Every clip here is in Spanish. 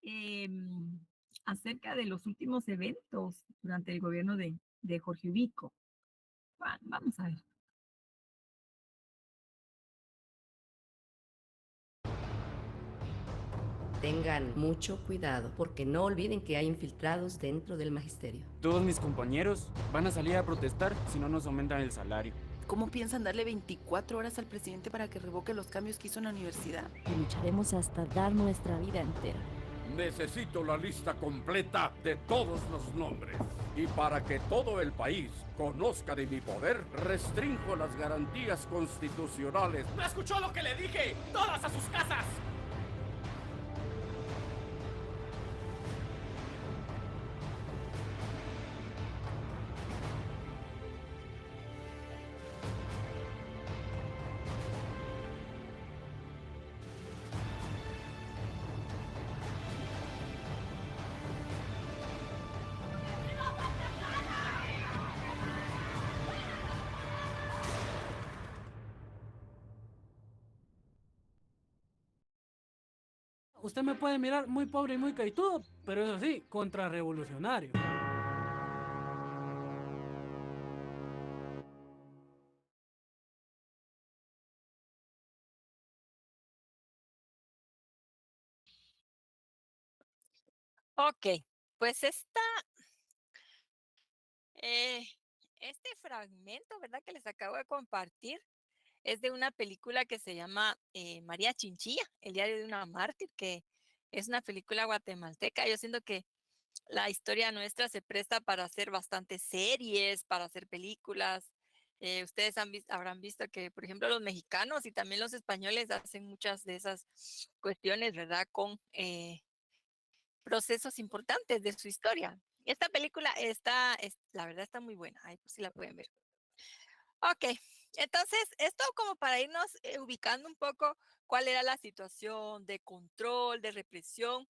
em, acerca de los últimos eventos durante el gobierno de Jorge Ubico. Vamos a ver. Tengan mucho cuidado porque no olviden que hay infiltrados dentro del magisterio. Todos mis compañeros van a salir a protestar si no nos aumentan el salario. ¿Cómo piensan darle 24 horas al presidente para que revoque los cambios que hizo en la universidad? Y lucharemos hasta dar nuestra vida entera. Necesito la lista completa de todos los nombres. Y para que todo el país conozca de mi poder, restringo las garantías constitucionales. ¿No escuchó lo que le dije? ¡Todas a sus casas! Usted me puede mirar muy pobre y muy caitudo, pero eso sí, contrarrevolucionario. Ok, pues eh, este fragmento, ¿verdad? Que les acabo de compartir es de una película que se llama María Chinchilla, el diario de una mártir, que es una película guatemalteca. Yo siento que la historia nuestra se presta para hacer bastantes series, para hacer películas. Ustedes habrán visto que, por ejemplo, los mexicanos y también los españoles hacen muchas de esas cuestiones, ¿verdad? Con procesos importantes de su historia. Esta película la verdad está muy buena, ahí pues sí la pueden ver. Ok, entonces esto como para irnos ubicando un poco cuál era la situación de control, de represión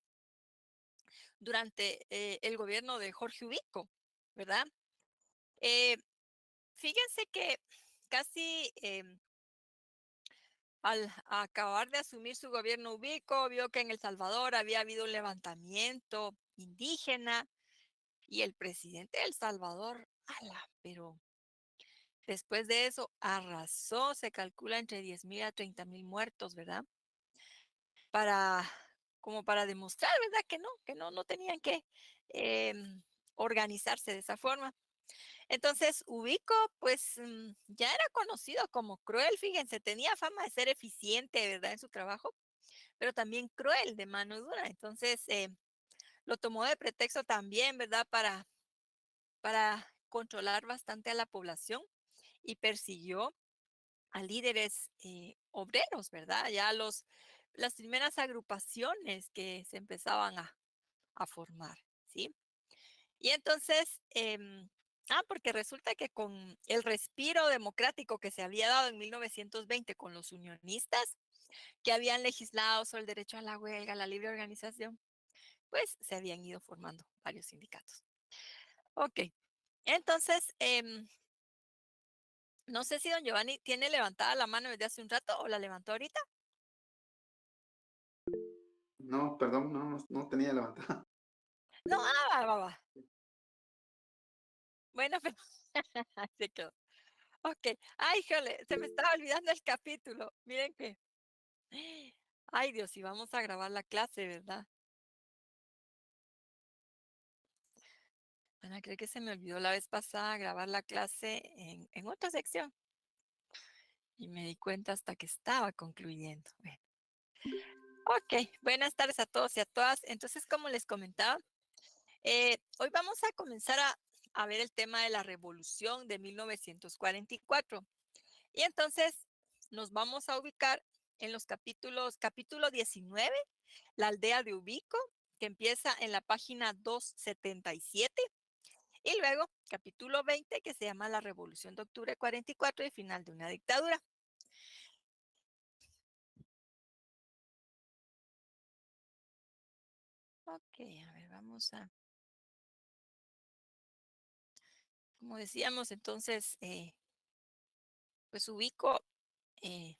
durante el gobierno de Jorge Ubico, ¿verdad? Eh, Fíjense que casi al acabar de asumir su gobierno Ubico, vio que en El Salvador había habido un levantamiento indígena y el presidente de El Salvador, ala, pero después de eso arrasó, se calcula entre 10,000 a 30,000 muertos, ¿verdad? Para, como para demostrar, ¿verdad? Que no tenían que organizarse de esa forma. Entonces, Ubico, pues ya era conocido como cruel, fíjense, tenía fama de ser eficiente, ¿verdad? En su trabajo, pero también cruel, de mano dura. Entonces, lo tomó de pretexto también, ¿verdad? Para controlar bastante a la población y persiguió a líderes obreros, ¿verdad? Ya las primeras agrupaciones que se empezaban a formar, ¿sí? Y entonces, porque resulta que con el respiro democrático que se había dado en 1920 con los unionistas, que habían legislado sobre el derecho a la huelga, a la libre organización, pues se habían ido formando varios sindicatos. Ok, entonces, no sé si don Giovanni tiene levantada la mano desde hace un rato o la levantó ahorita. No, perdón, no tenía levantada. No, va. Bueno, pero se quedó. Ok. Ay, jole, se me estaba olvidando el capítulo. Miren que. Ay, Dios, y vamos a grabar la clase, ¿verdad? Van a creer que se me olvidó la vez pasada grabar la clase en otra sección. Y me di cuenta hasta que estaba concluyendo. Bueno. Ok, buenas tardes a todos y a todas. Entonces, como les comentaba, hoy vamos a comenzar a ver el tema de la revolución de 1944. Y entonces nos vamos a ubicar en los capítulo 19, la aldea de Ubico, que empieza en la página 277, y luego capítulo 20, que se llama la revolución de octubre 44 y final de una dictadura. Ok, a ver, como decíamos, entonces, pues Ubico eh,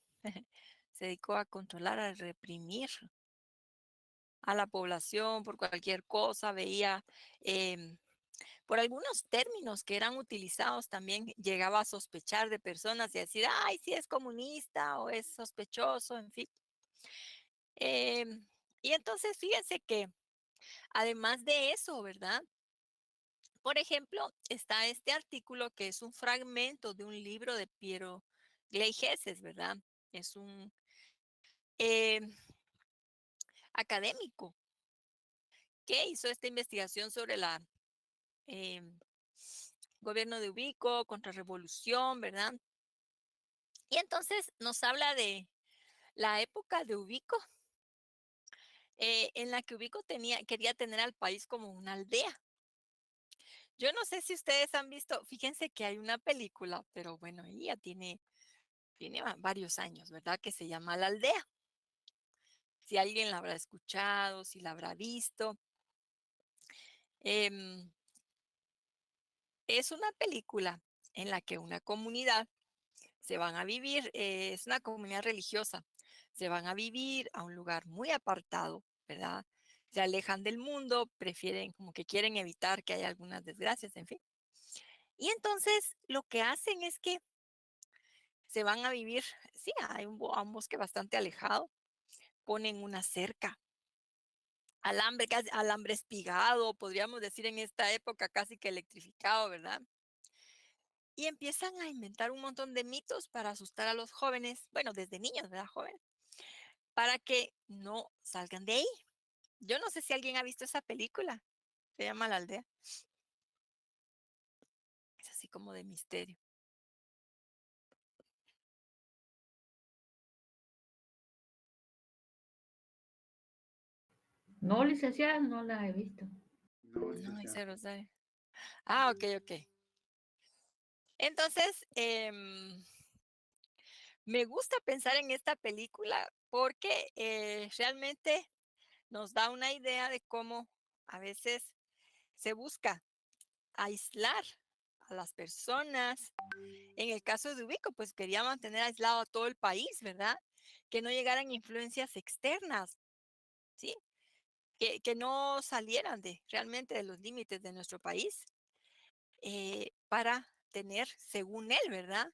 se dedicó a controlar, a reprimir a la población por cualquier cosa, veía por algunos términos que eran utilizados también llegaba a sospechar de personas y a decir, ay, si es comunista o es sospechoso, en fin. Em, y entonces fíjense que además de eso, ¿verdad? Por ejemplo, está este artículo que es un fragmento de un libro de Piero Gleijeses, ¿verdad? Es un em, académico que hizo esta investigación sobre la em, gobierno de Ubico, contrarrevolución, ¿verdad? Y entonces nos habla de la época de Ubico, en la que Ubico quería tener al país como una aldea. Yo no sé si ustedes han visto, fíjense que hay una película, pero bueno, ella tiene varios años, ¿verdad? Que se llama La Aldea. Si alguien la habrá escuchado, si la habrá visto. Em, es una película en la que una comunidad se van a vivir, es una comunidad religiosa, se van a vivir a un lugar muy apartado, ¿verdad? Se alejan del mundo, prefieren, como que quieren evitar que haya algunas desgracias, en fin. Y entonces lo que hacen es que se van a vivir, sí, a un bosque bastante alejado, ponen una cerca, alambre, casi, alambre espigado, podríamos decir en esta época casi que electrificado, ¿verdad? Y empiezan a inventar un montón de mitos para asustar a los jóvenes, bueno, desde niños, ¿verdad? Jóvenes, para que no salgan de ahí. Yo no sé si alguien ha visto esa película, se llama La Aldea. Es así como de misterio. No, licenciada, no la he visto. No, No, licenciada. dice Rosario. Ah, ok, ok. Entonces, me gusta pensar en esta película porque realmente nos da una idea de cómo a veces se busca aislar a las personas. En el caso de Ubico, pues quería mantener aislado a todo el país, ¿verdad? Que no llegaran influencias externas, ¿sí? Que no salieran realmente de los límites de nuestro país para tener, según él, ¿verdad?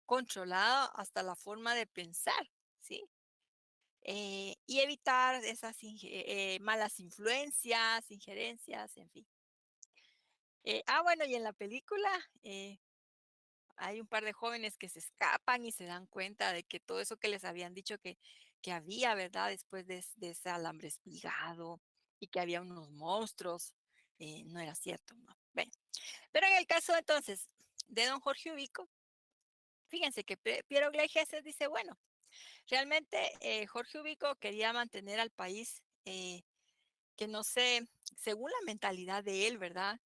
Controlada hasta la forma de pensar, ¿sí? Y evitar esas malas influencias, injerencias, en fin. Bueno, y en la película hay un par de jóvenes que se escapan y se dan cuenta de que todo eso que les habían dicho que había, ¿verdad? Después de ese alambre espigado y que había unos monstruos, no era cierto, ¿no? Bueno, pero en el caso entonces de don Jorge Ubico, fíjense que Piero Gleijeses dice, bueno, realmente Jorge Ubico quería mantener al país que no se, según la mentalidad de él, ¿verdad?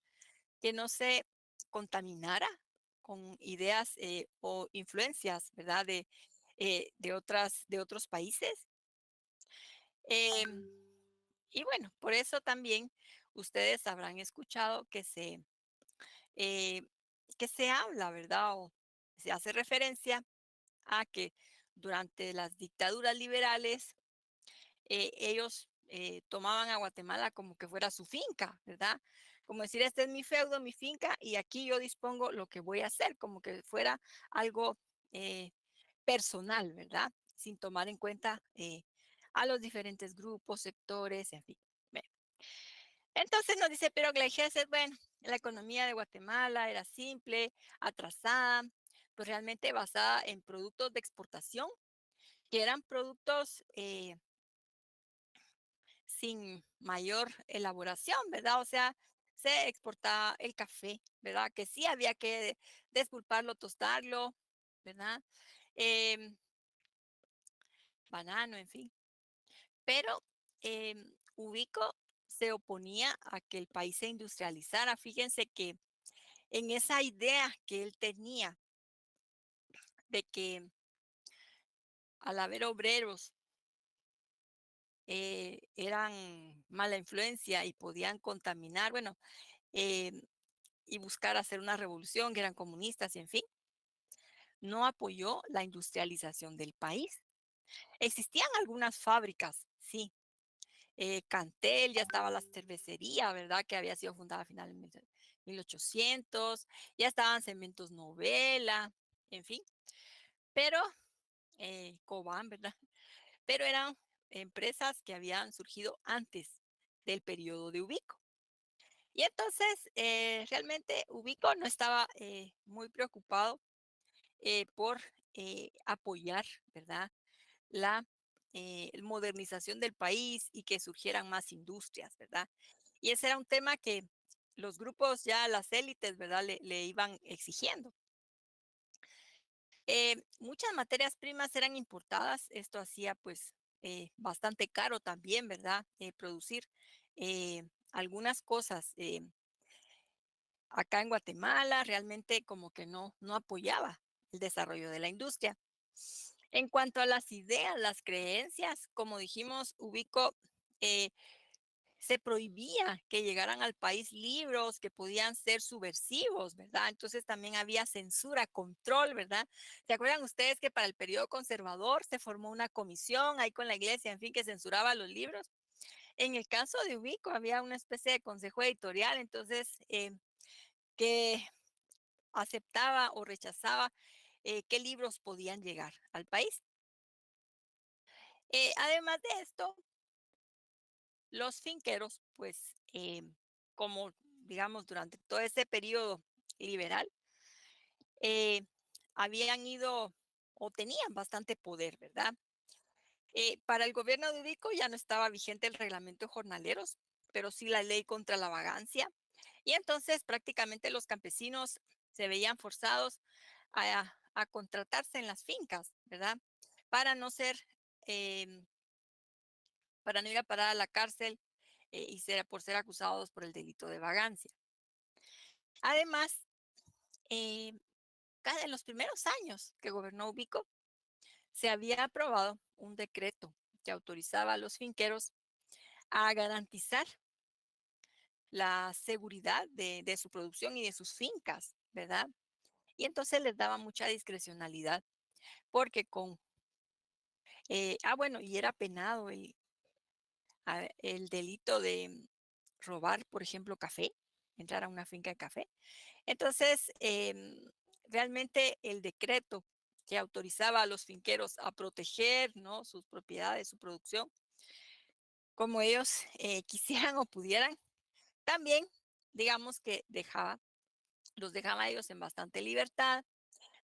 Que no se contaminara con ideas o influencias, ¿verdad? De otros países. Em, y bueno, por eso también ustedes habrán escuchado eh, que se habla, ¿verdad? O se hace referencia a que durante las dictaduras liberales ellos tomaban a Guatemala como que fuera su finca, ¿verdad? Como decir, este es mi feudo, mi finca, y aquí yo dispongo lo que voy a hacer, como que fuera algo eh, personal, ¿verdad? Sin tomar en cuenta a los diferentes grupos, sectores, en fin. Bueno, entonces nos dice Pero Gleijeses, bueno, la economía de Guatemala era simple, atrasada, pues realmente basada en productos de exportación, que eran productos sin mayor elaboración, ¿verdad? O sea, se exportaba el café, ¿verdad? Que sí había que despulparlo, tostarlo, ¿verdad? Em, banano, en fin. Pero Ubico se oponía a que el país se industrializara. Fíjense que en esa idea que él tenía de que al haber obreros eran mala influencia y podían contaminar, bueno, eh, y buscar hacer una revolución, que eran comunistas y en fin, no apoyó la industrialización del país. Existían algunas fábricas, sí, Cantel, ya estaba la cervecería, ¿verdad? Que había sido fundada a finales de 1800, ya estaban Cementos Novela, en fin, pero Cobán, ¿verdad? Pero eran empresas que habían surgido antes del periodo de Ubico. Y entonces, realmente Ubico no estaba muy preocupado por apoyar, ¿verdad? La modernización del país y que surgieran más industrias, ¿verdad? Y ese era un tema que los grupos, ya las élites, ¿verdad? Le iban exigiendo. Muchas materias primas eran importadas, esto hacía pues bastante caro también, ¿verdad? Producir algunas cosas acá en Guatemala realmente como que no apoyaba el desarrollo de la industria. En cuanto a las ideas, las creencias, como dijimos, Ubico eh, se prohibía que llegaran al país libros que podían ser subversivos, ¿verdad? Entonces también había censura, control, ¿verdad? ¿Se acuerdan ustedes que para el periodo conservador se formó una comisión ahí con la iglesia, en fin, que censuraba los libros? En el caso de Ubico había una especie de consejo editorial, entonces, que aceptaba o rechazaba qué libros podían llegar al país. Además de esto, los finqueros, pues, como digamos, durante todo ese periodo liberal, eh, habían ido o tenían bastante poder, ¿verdad? Para el gobierno de Ubico ya no estaba vigente el reglamento de jornaleros, pero sí la ley contra la vagancia. Y entonces prácticamente los campesinos se veían forzados a contratarse en las fincas, ¿verdad? Para no ser, em, para no ir a parar a la cárcel y por ser acusados por el delito de vagancia. Además, eh, en los primeros años que gobernó Ubico, se había aprobado un decreto que autorizaba a los finqueros a garantizar la seguridad de su producción y de sus fincas, ¿verdad? Y entonces les daba mucha discrecionalidad, porque bueno, y era penado el delito de robar, por ejemplo, café, entrar a una finca de café. Entonces, realmente el decreto que autorizaba a los finqueros a proteger, ¿no?, sus propiedades, su producción, como ellos quisieran o pudieran, también, digamos que los dejaba a ellos en bastante libertad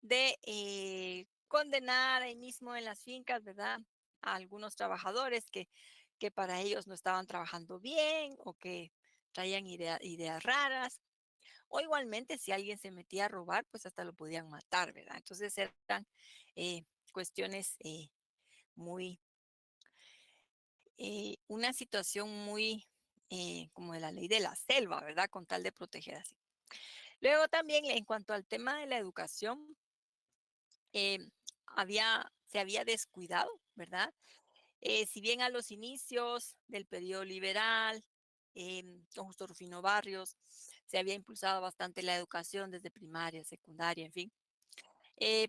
de condenar ahí mismo en las fincas, ¿verdad? A algunos trabajadores que para ellos no estaban trabajando bien o que traían ideas raras. O igualmente, si alguien se metía a robar, pues hasta lo podían matar, ¿verdad? Entonces eran eh, cuestiones muy, una situación muy como de la ley de la selva, ¿verdad? Con tal de proteger así. Luego también en cuanto al tema de la educación, eh, se había descuidado, ¿verdad? Si bien a los inicios del periodo liberal, con Justo Rufino Barrios, se había impulsado bastante la educación desde primaria, secundaria, en fin.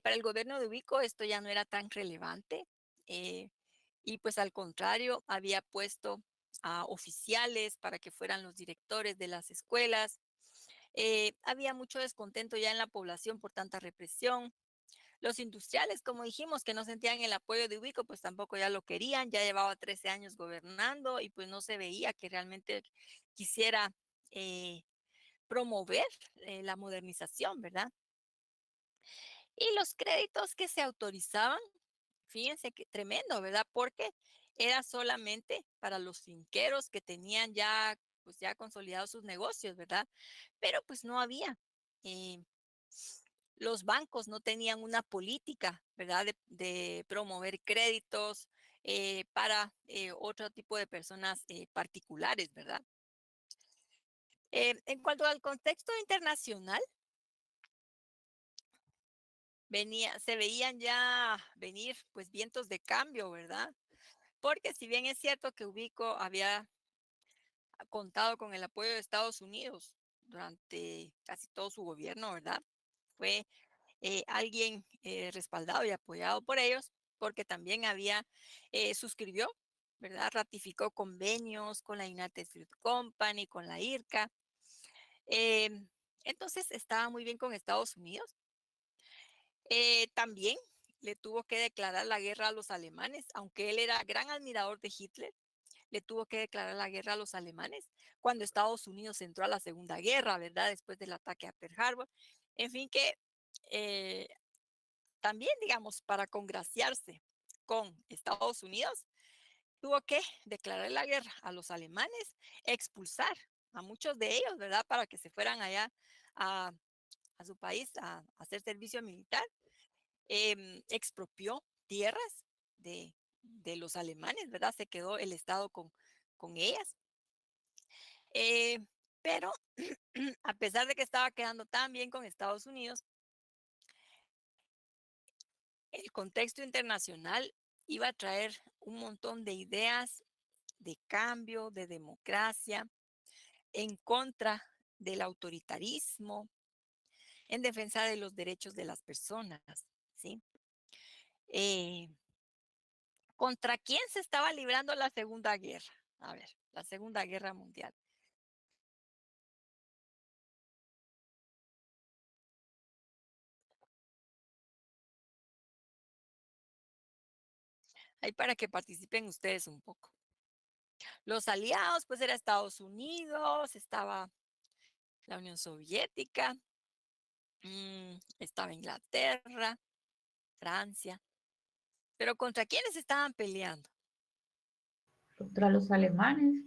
Para el gobierno de Ubico esto ya no era tan relevante eh, y pues al contrario, había puesto a oficiales para que fueran los directores de las escuelas. Había mucho descontento ya en la población por tanta represión. Los industriales, como dijimos, que no sentían el apoyo de Ubico, pues tampoco ya lo querían, ya llevaba 13 años gobernando y pues no se veía que realmente quisiera promover la modernización, ¿verdad? Y los créditos que se autorizaban, fíjense que tremendo, ¿verdad? Porque era solamente para los finqueros que tenían ya, pues ya consolidados sus negocios, ¿verdad? Pero pues no había. eh, los bancos no tenían una política, ¿verdad? De promover créditos para otro tipo de personas particulares, ¿verdad? En cuanto al contexto internacional, se veían ya venir pues vientos de cambio, ¿verdad? Porque si bien es cierto que Ubico había contado con el apoyo de Estados Unidos durante casi todo su gobierno, ¿verdad? Fue alguien respaldado y apoyado por ellos, porque también suscribió ¿verdad? Ratificó convenios con la United Fruit Company, con la IRCA. Entonces estaba muy bien con Estados Unidos. También le tuvo que declarar la guerra a los alemanes, aunque él era gran admirador de Hitler, le tuvo que declarar la guerra a los alemanes cuando Estados Unidos entró a la Segunda Guerra, ¿verdad? Después del ataque a Pearl Harbor. En fin, que eh, también, digamos, para congraciarse con Estados Unidos, tuvo que declarar la guerra a los alemanes, expulsar a muchos de ellos, ¿verdad? Para que se fueran allá a, a su país a hacer servicio militar. Expropió tierras de los alemanes, ¿verdad? Se quedó el Estado con ellas. Pero a pesar de que estaba quedando tan bien con Estados Unidos, el contexto internacional iba a traer un montón de ideas de cambio, de democracia, en contra del autoritarismo, en defensa de los derechos de las personas, ¿sí? Eh, ¿Contra quién se estaba librando la Segunda Guerra? A ver, la Segunda Guerra Mundial. Ahí para que participen ustedes un poco. Los aliados, pues era Estados Unidos, estaba la Unión Soviética, estaba Inglaterra, Francia. Pero ¿contra quiénes estaban peleando? Contra los alemanes.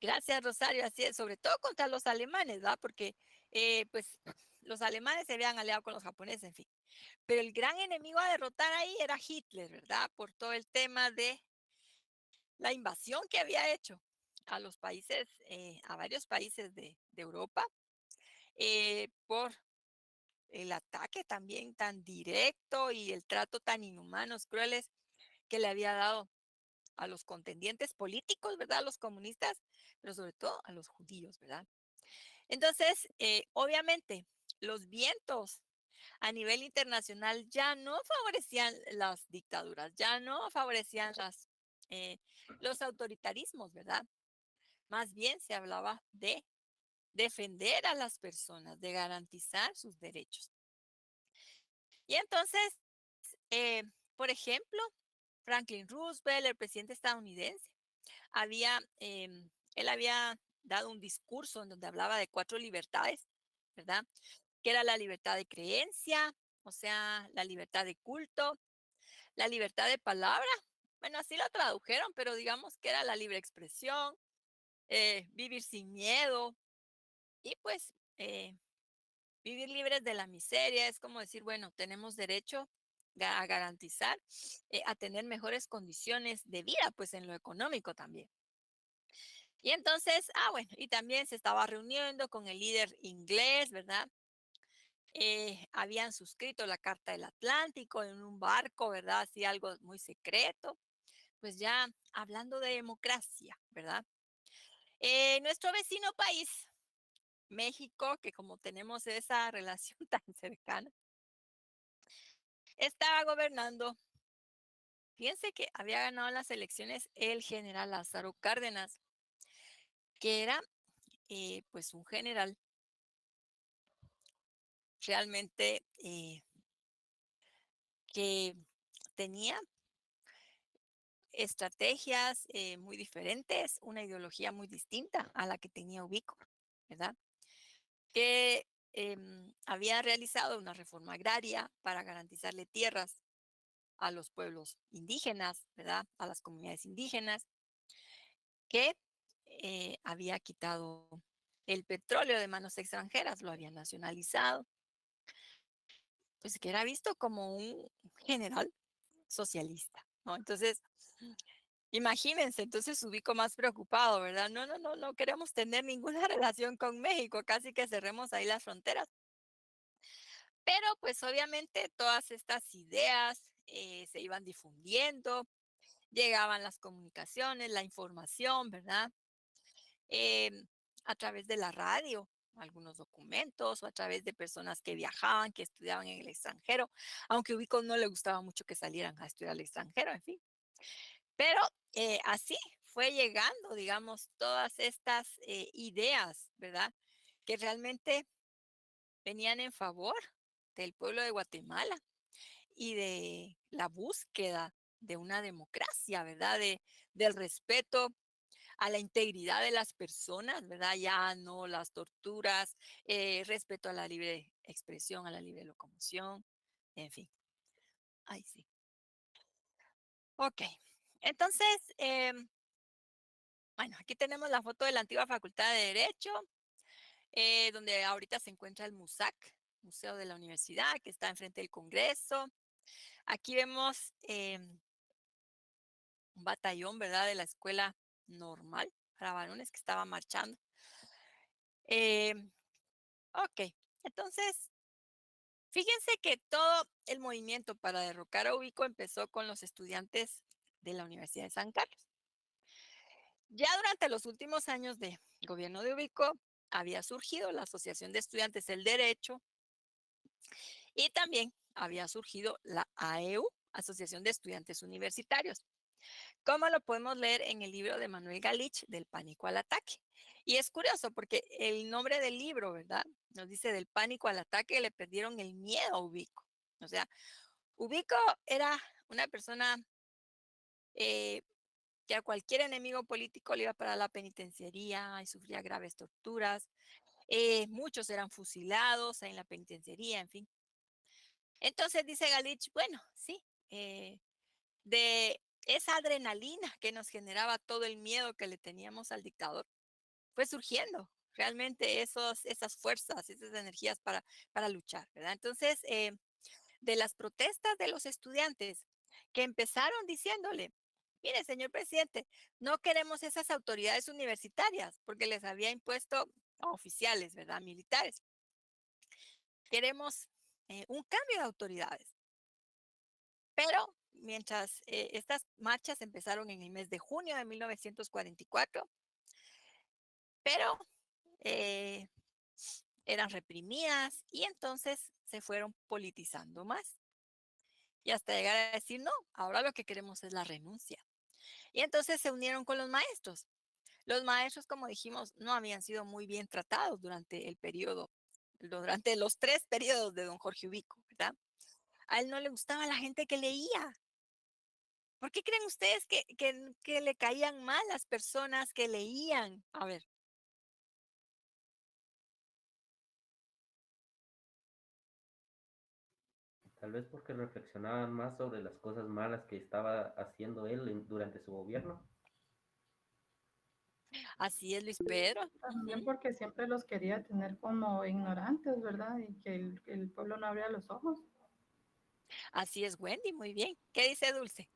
Gracias, Rosario. Así es, sobre todo contra los alemanes, ¿verdad? Porque, pues, los alemanes se habían aliado con los japoneses, en fin. Pero el gran enemigo a derrotar ahí era Hitler, ¿verdad? Por todo el tema de la invasión que había hecho a los países, a varios países de Europa, por el ataque también tan directo y el trato tan inhumanos, crueles que le había dado a los contendientes políticos, ¿verdad? A los comunistas, pero sobre todo a los judíos, ¿verdad? Entonces, obviamente, los vientos a nivel internacional ya no favorecían las dictaduras, ya no favorecían los autoritarismos, ¿verdad? Más bien se hablaba de defender a las personas, de garantizar sus derechos. Y entonces, eh, por ejemplo, Franklin Roosevelt, el presidente estadounidense, él había dado un discurso en donde hablaba de 4 libertades, ¿verdad? Que era la libertad de creencia, o sea, la libertad de culto, la libertad de palabra, bueno, así lo tradujeron, pero digamos que era la libre expresión, vivir sin miedo y pues vivir libres de la miseria. Es como decir, bueno, tenemos derecho a garantizar, a tener mejores condiciones de vida, pues en lo económico también. Y entonces, bueno, y también se estaba reuniendo con el líder inglés, ¿verdad? Habían suscrito la Carta del Atlántico en un barco, ¿verdad? Así algo muy secreto. Pues ya hablando de democracia, ¿verdad? Nuestro vecino país, México, que como tenemos esa relación tan cercana, estaba gobernando. Fíjense que había ganado las elecciones el general Lázaro Cárdenas, que era pues un general realmente que tenía estrategias muy diferentes, una ideología muy distinta a la que tenía Ubico, ¿verdad? Que había realizado una reforma agraria para garantizarle tierras a los pueblos indígenas, ¿verdad? A las comunidades indígenas, que había quitado el petróleo de manos extranjeras, lo había nacionalizado, pues que era visto como un general socialista, ¿no? Entonces, imagínense, entonces Ubico más preocupado, ¿verdad? No, no, no, no queremos tener ninguna relación con México, casi que cerremos ahí las fronteras. Pero pues obviamente todas estas ideas se iban difundiendo, llegaban las comunicaciones, la información, ¿verdad? A través de la radio, algunos documentos, o a través de personas que viajaban, que estudiaban en el extranjero, aunque Ubico no le gustaba mucho que salieran a estudiar al extranjero, en fin. Pero así fue llegando, digamos, todas estas ideas, ¿verdad? Que realmente venían en favor del pueblo de Guatemala y de la búsqueda de una democracia, ¿verdad? Del respeto a la integridad de las personas, ¿verdad? Ya no las torturas, respeto a la libre expresión, a la libre locomoción, en fin. Ay, sí. Ok. Entonces, bueno, aquí tenemos la foto de la antigua Facultad de Derecho, donde ahorita se encuentra el MUSAC, Museo de la Universidad, que está enfrente del Congreso. Aquí vemos un batallón, ¿verdad? De la escuela normal para varones que estaba marchando. Ok, entonces, fíjense que todo el movimiento para derrocar a Ubico empezó con los estudiantes de la Universidad de San Carlos. Ya durante los últimos años de gobierno de Ubico había surgido la Asociación de Estudiantes del Derecho y también había surgido la AEU, Asociación de Estudiantes Universitarios, como lo podemos leer en el libro de Manuel Galich, Del pánico al ataque. Y es curioso porque el nombre del libro, ¿verdad? Nos dice del pánico al ataque, le perdieron el miedo a Ubico. O sea, Ubico era una persona que a cualquier enemigo político le iba para la penitenciaría y sufría graves torturas. Muchos eran fusilados en la penitenciaría, en fin. Entonces dice Galich, bueno, sí, de esa adrenalina que nos generaba todo el miedo que le teníamos al dictador, fue surgiendo realmente esas fuerzas, esas energías para luchar, ¿verdad? Entonces, de las protestas de los estudiantes que empezaron diciéndole, mire, señor presidente, no queremos esas autoridades universitarias porque les había impuesto a oficiales, ¿verdad? Militares. Queremos un cambio de autoridades. Pero mientras estas marchas empezaron en el mes de junio de 1944, pero eran reprimidas y entonces se fueron politizando más. Y hasta llegar a decir, no, ahora lo que queremos es la renuncia. Y entonces se unieron con los maestros. Los maestros, como dijimos, no habían sido muy bien tratados durante el periodo, durante los 3 periodos de don Jorge Ubico, ¿verdad? A él no le gustaba la gente que leía. ¿Por qué creen ustedes que le caían mal las personas que leían? A ver. Tal vez porque reflexionaban más sobre las cosas malas que estaba haciendo él durante su gobierno. Así es, Luis Pedro. También porque siempre los quería tener como ignorantes, ¿verdad? Y que el pueblo no abría los ojos. Así es, Wendy, muy bien. ¿Qué dice Dulce?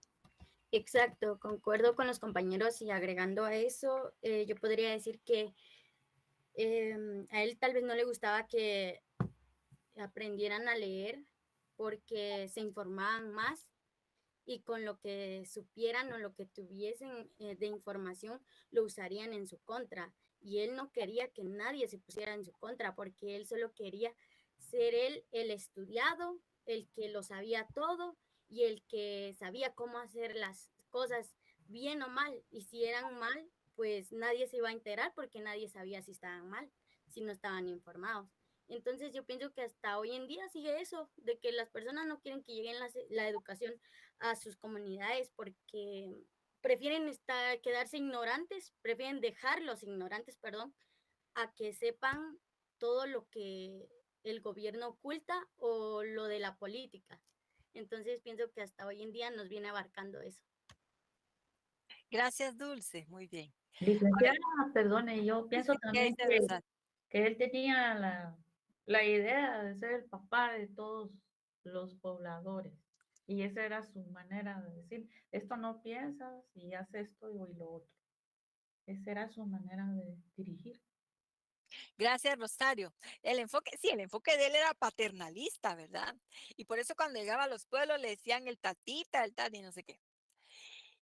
Exacto, concuerdo con los compañeros y agregando a eso, yo podría decir que a él tal vez no le gustaba que aprendieran a leer porque se informaban más y con lo que supieran o lo que tuviesen de información lo usarían en su contra. Y él no quería que nadie se pusiera en su contra porque él solo quería ser él el estudiado, el que lo sabía todo y el que sabía cómo hacer las cosas bien o mal. Y si eran mal, pues nadie se iba a enterar porque nadie sabía si estaban mal, si no estaban informados. Entonces yo pienso que hasta hoy en día sigue eso, de que las personas no quieren que lleguen la educación a sus comunidades porque prefieren quedarse ignorantes, prefieren dejarlos ignorantes, perdón, a que sepan todo lo que el gobierno oculta o lo de la política. Entonces pienso que hasta hoy en día nos viene abarcando eso. Gracias, Dulce. Muy bien. Licenciada, perdone, yo pienso también Rosa? que él tenía la idea de ser el papá de todos los pobladores. Y esa era su manera de decir, esto no piensas y haz esto y lo otro. Esa era su manera de dirigir. Gracias, Rosario. El enfoque de él era paternalista, ¿verdad? Y por eso cuando llegaba a los pueblos le decían el tatita, el tati, no sé qué.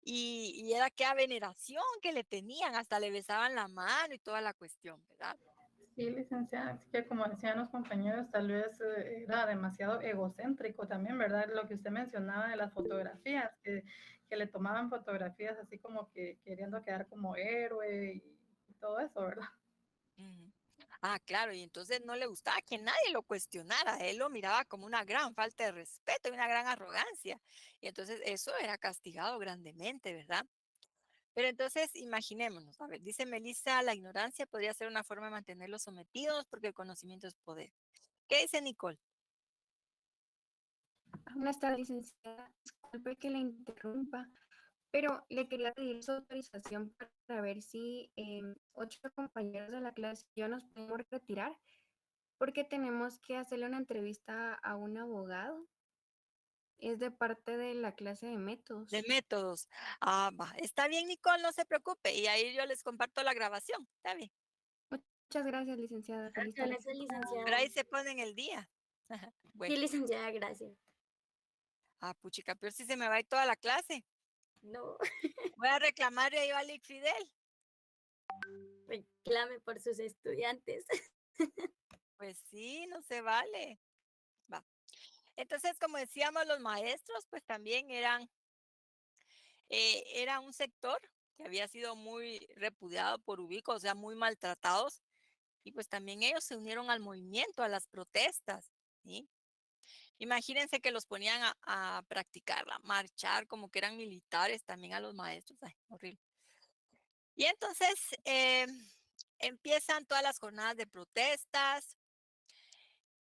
Y era que a veneración que le tenían, hasta le besaban la mano y toda la cuestión, ¿verdad? Sí, licenciada, así que como decían los compañeros, tal vez era demasiado egocéntrico también, ¿verdad? Lo que usted mencionaba de las fotografías, que le tomaban fotografías así como que queriendo quedar como héroe y todo eso, ¿verdad? Ujú. Ah, claro, y entonces no le gustaba que nadie lo cuestionara, él lo miraba como una gran falta de respeto y una gran arrogancia, y entonces eso era castigado grandemente, ¿verdad? Pero entonces imaginémonos, a ver, dice Melissa, la ignorancia podría ser una forma de mantenerlos sometidos porque el conocimiento es poder. ¿Qué dice Nicole? Buenas tardes, licenciada. Disculpe que le interrumpa, pero le quería pedir su autorización para ver si 8 compañeros de la clase y yo nos podemos retirar, porque tenemos que hacerle una entrevista a un abogado. Es de parte de la clase de métodos. De métodos. Ah, va. Está bien, Nicole, no se preocupe. Y ahí yo les comparto la grabación. Está bien. Muchas gracias, licenciada. Feliz tarde. Gracias, Pero licenciada. ahí se ponen el día. Bueno. Sí, licenciada, gracias. Ah, puchica, pero si se me va a ir toda la clase. No, Voy a reclamarle a Ivalic Fidel. reclame por sus estudiantes. Pues sí, no se vale. Va. Entonces, como decíamos, los maestros, pues también era un sector que había sido muy repudiado por Ubico, o sea, muy maltratados. Y pues también ellos se unieron al movimiento, a las protestas, ¿sí? Imagínense que los ponían a practicar, a marchar como que eran militares también a los maestros. Ay, horrible. Y entonces empiezan todas las jornadas de protestas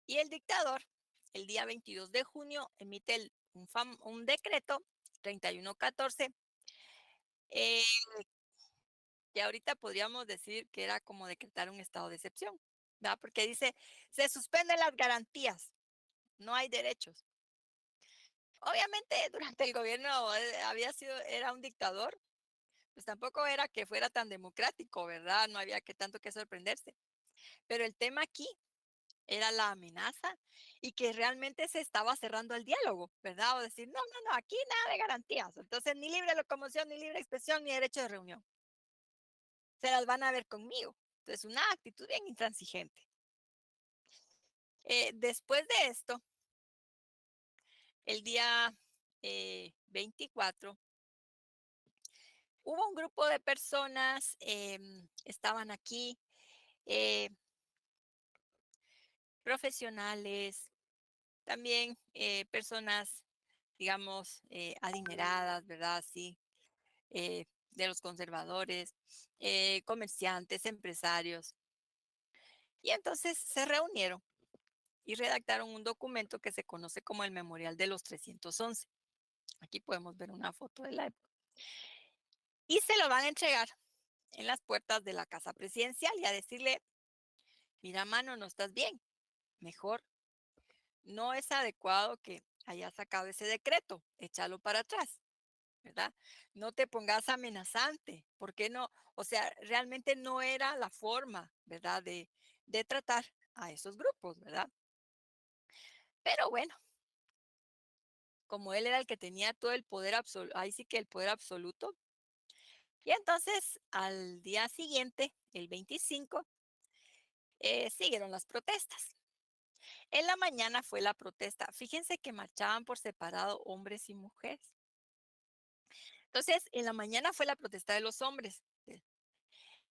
y el dictador, el día 22 de junio, emite un decreto 3114, eh, que ahorita podríamos decir que era como decretar un estado de excepción, ¿verdad? Porque dice, se suspenden las garantías, no hay derechos. Obviamente, durante el gobierno era un dictador, pues tampoco era que fuera tan democrático, ¿verdad? No había que tanto que sorprenderse. Pero el tema aquí era la amenaza y que realmente se estaba cerrando el diálogo, ¿verdad? O decir, no, no, no, aquí nada de garantías. Entonces, ni libre locomoción, ni libre expresión, ni derecho de reunión. Se las van a ver conmigo. Entonces, una actitud bien intransigente. Después de esto, el día 24, hubo un grupo de personas, estaban aquí, eh, profesionales, también personas, digamos, adineradas, ¿verdad? Sí, de los conservadores, comerciantes, empresarios. Y entonces se reunieron y redactaron un documento que se conoce como el Memorial de los 311. Aquí podemos ver una foto de la época. Y se lo van a entregar en las puertas de la casa presidencial y a decirle, mira, mano, no estás bien. Mejor no es adecuado que hayas sacado ese decreto, échalo para atrás, ¿verdad? No te pongas amenazante, ¿por qué no? O sea, realmente no era la forma, ¿verdad? De tratar a esos grupos, ¿verdad? Pero bueno, como él era el que tenía todo el poder absoluto, ahí sí que el poder absoluto. Y entonces al día siguiente, el 25, siguieron las protestas. En la mañana fue la protesta. Fíjense que marchaban por separado hombres y mujeres. Entonces, en la mañana fue la protesta de los hombres.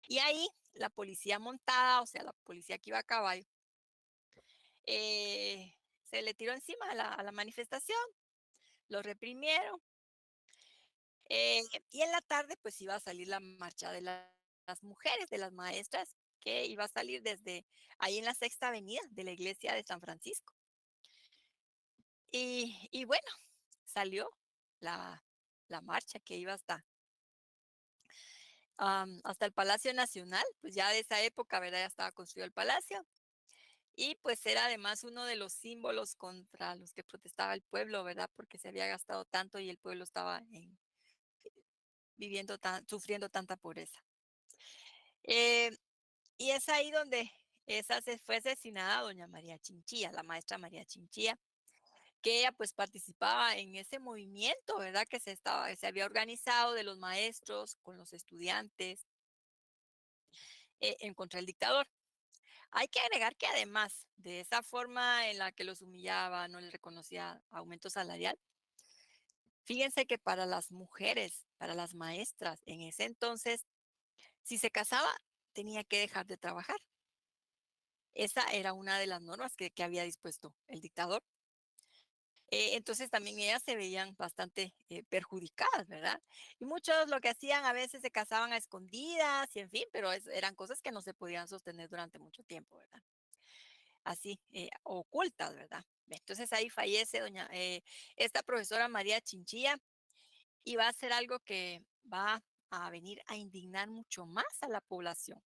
Y ahí la policía montada, o sea, la policía que iba a caballo, se le tiró encima a la manifestación, lo reprimieron. Y en la tarde, pues iba a salir la marcha de las mujeres, de las maestras, que iba a salir desde ahí en la Sexta Avenida de la iglesia de San Francisco. Y bueno, salió la marcha que iba hasta el Palacio Nacional, pues ya de esa época, ¿verdad? Ya estaba construido el palacio. Y pues era además uno de los símbolos contra los que protestaba el pueblo, ¿verdad? Porque se había gastado tanto y el pueblo estaba sufriendo tanta pobreza. Y es ahí donde fue asesinada doña María Chinchilla, la maestra María Chinchilla, que ella pues participaba en ese movimiento, ¿verdad? Que se había organizado de los maestros con los estudiantes en contra del dictador. Hay que agregar que además de esa forma en la que los humillaba, no les reconocía aumento salarial, fíjense que para las mujeres, para las maestras, en ese entonces, si se casaba, tenía que dejar de trabajar. Esa era una de las normas que había dispuesto el dictador. Entonces también ellas se veían bastante perjudicadas, ¿verdad? Y muchos lo que hacían a veces se casaban a escondidas y en fin, pero eran cosas que no se podían sostener durante mucho tiempo, ¿verdad? Así, ocultas, ¿verdad? Entonces ahí fallece esta profesora María Chinchilla y va a ser algo que va a venir a indignar mucho más a la población.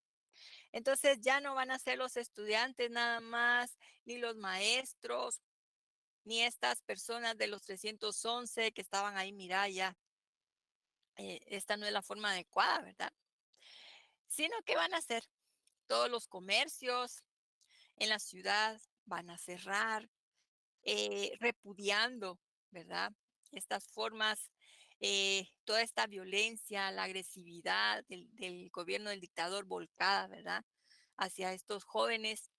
Entonces ya no van a ser los estudiantes nada más, ni los maestros, ni estas personas de los 311 que estaban ahí, mira, ya, esta no es la forma adecuada, ¿verdad? Sino que van a ser todos los comercios en la ciudad, van a cerrar, repudiando, ¿verdad? Estas formas, toda esta violencia, la agresividad del gobierno del dictador volcada, ¿verdad? Hacia estos jóvenes.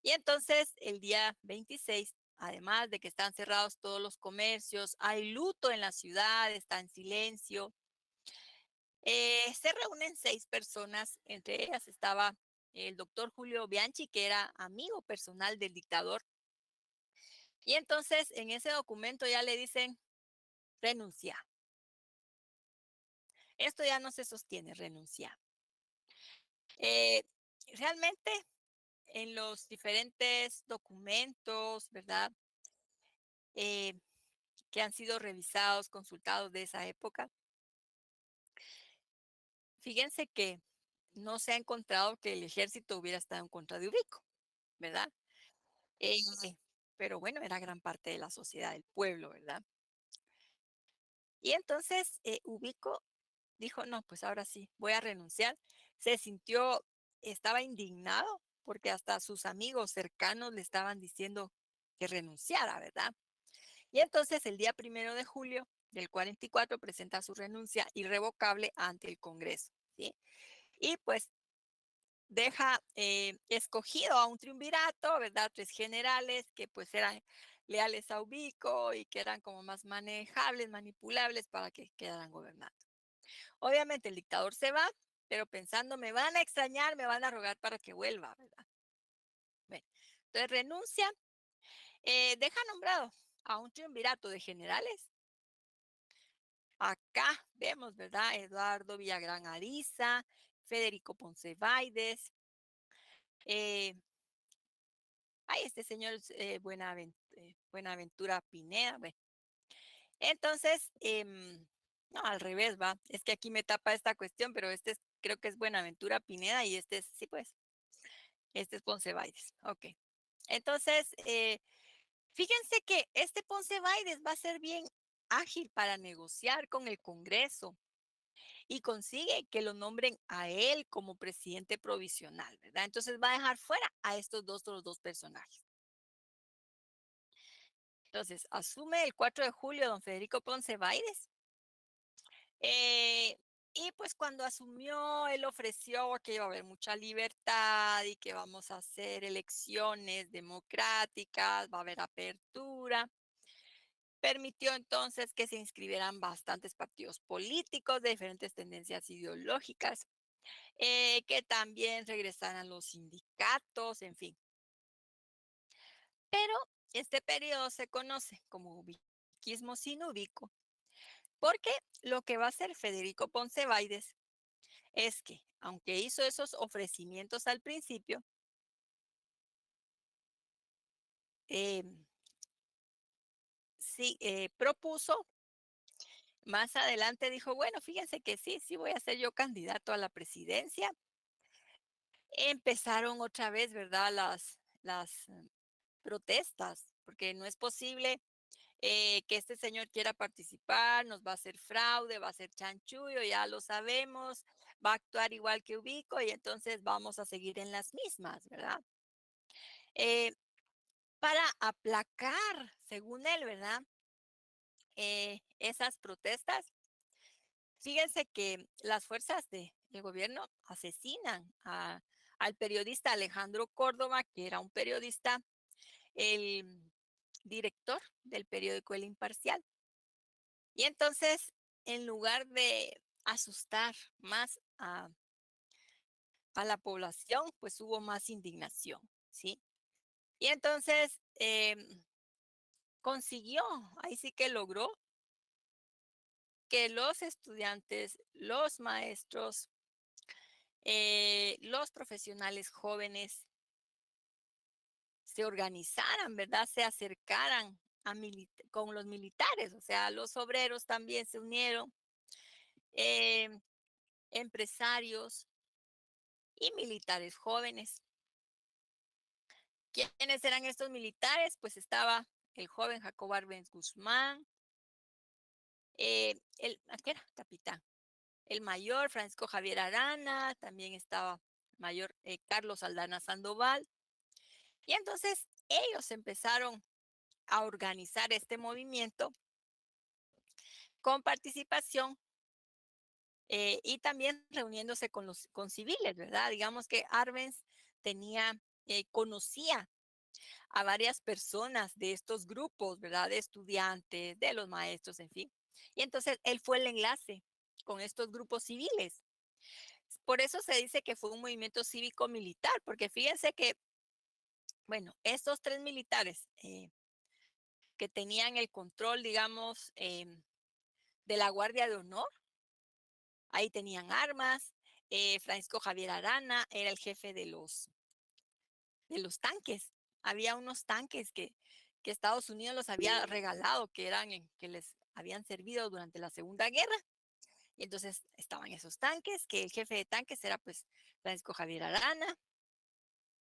Y entonces el día 26, además de que están cerrados todos los comercios, hay luto en la ciudad, está en silencio. Se reúnen 6 personas, entre ellas estaba el doctor Julio Bianchi, que era amigo personal del dictador. Y entonces en ese documento ya le dicen, renuncia. Esto ya no se sostiene, renuncia. Realmente en los diferentes documentos, ¿verdad? Que han sido revisados, consultados de esa época. Fíjense que no se ha encontrado que el ejército hubiera estado en contra de Ubico, ¿verdad? Eh, pero bueno, era gran parte de la sociedad, del pueblo, ¿verdad? Y entonces Ubico dijo, no, pues ahora sí, voy a renunciar. Se sintió, estaba indignado porque hasta sus amigos cercanos le estaban diciendo que renunciara, ¿verdad? Y entonces el día 1 de julio del 44 presenta su renuncia irrevocable ante el Congreso, ¿sí? Y pues deja escogido a un triunvirato, ¿verdad? 3 generales que pues eran leales a Ubico y que eran como más manejables, manipulables para que quedaran gobernando. Obviamente el dictador se va, pero pensando, me van a extrañar, me van a rogar para que vuelva, ¿verdad? Bueno, entonces renuncia, deja nombrado a un triunvirato de generales. Acá vemos, ¿verdad? Eduardo Villagrán Ariza, Federico Ponce Baides, este señor Buenaventura Pineda. Bueno, entonces, no, al revés, va. Es que aquí me tapa esta cuestión, pero creo que es Buenaventura Pineda y este es, sí, pues, este es Ponce Baides. Ok. Entonces, fíjense que este Ponce Baides va a ser bien ágil para negociar con el Congreso y consigue que lo nombren a él como presidente provisional, ¿verdad? Entonces va a dejar fuera a estos otros dos personajes. Entonces, asume el 4 de julio don Federico Ponce Baides. Y pues cuando asumió, él ofreció que iba a haber mucha libertad y que vamos a hacer elecciones democráticas, va a haber apertura. Permitió entonces que se inscribieran bastantes partidos políticos de diferentes tendencias ideológicas, que también regresaran los sindicatos, en fin. Pero este periodo se conoce como ubiquismo sin Ubico, porque lo que va a hacer Federico Ponce Baides es que, aunque hizo esos ofrecimientos al principio, sí, propuso, más adelante dijo, bueno, fíjense que sí voy a ser yo candidato a la presidencia. Empezaron otra vez, ¿verdad? Las protestas, porque no es posible que este señor quiera participar, nos va a hacer fraude, va a hacer chanchullo, ya lo sabemos, va a actuar igual que Ubico y entonces vamos a seguir en las mismas, ¿verdad? Para aplacar, según él, ¿verdad? Esas protestas, fíjense que las fuerzas del gobierno asesinan a al periodista Alejandro Córdoba, que era un periodista, el director del periódico El Imparcial. Y entonces, en lugar de asustar más a la población, pues hubo más indignación, ¿sí? Y entonces consiguió, ahí sí que logró que los estudiantes, los maestros, los profesionales jóvenes se organizaran, ¿verdad? Se acercaran con los militares, o sea, los obreros también se unieron, empresarios y militares jóvenes. ¿Quiénes eran estos militares? Pues estaba el joven Jacobo Arbenz Guzmán, ¿qué era? Capitán. El mayor Francisco Javier Arana, también estaba el mayor Carlos Aldana Sandoval. Y entonces ellos empezaron a organizar este movimiento con participación y también reuniéndose con civiles, ¿verdad? Digamos que Arbenz conocía a varias personas de estos grupos, ¿verdad? De estudiantes, de los maestros, en fin. Y entonces él fue el enlace con estos grupos civiles. Por eso se dice que fue un movimiento cívico-militar, porque fíjense que, bueno, estos 3 militares que tenían el control, digamos, de la Guardia de Honor, ahí tenían armas. Francisco Javier Arana era el jefe de los tanques. Había unos tanques que Estados Unidos los había regalado, que les habían servido durante la Segunda Guerra. Y entonces estaban esos tanques, que el jefe de tanques era pues Francisco Javier Arana.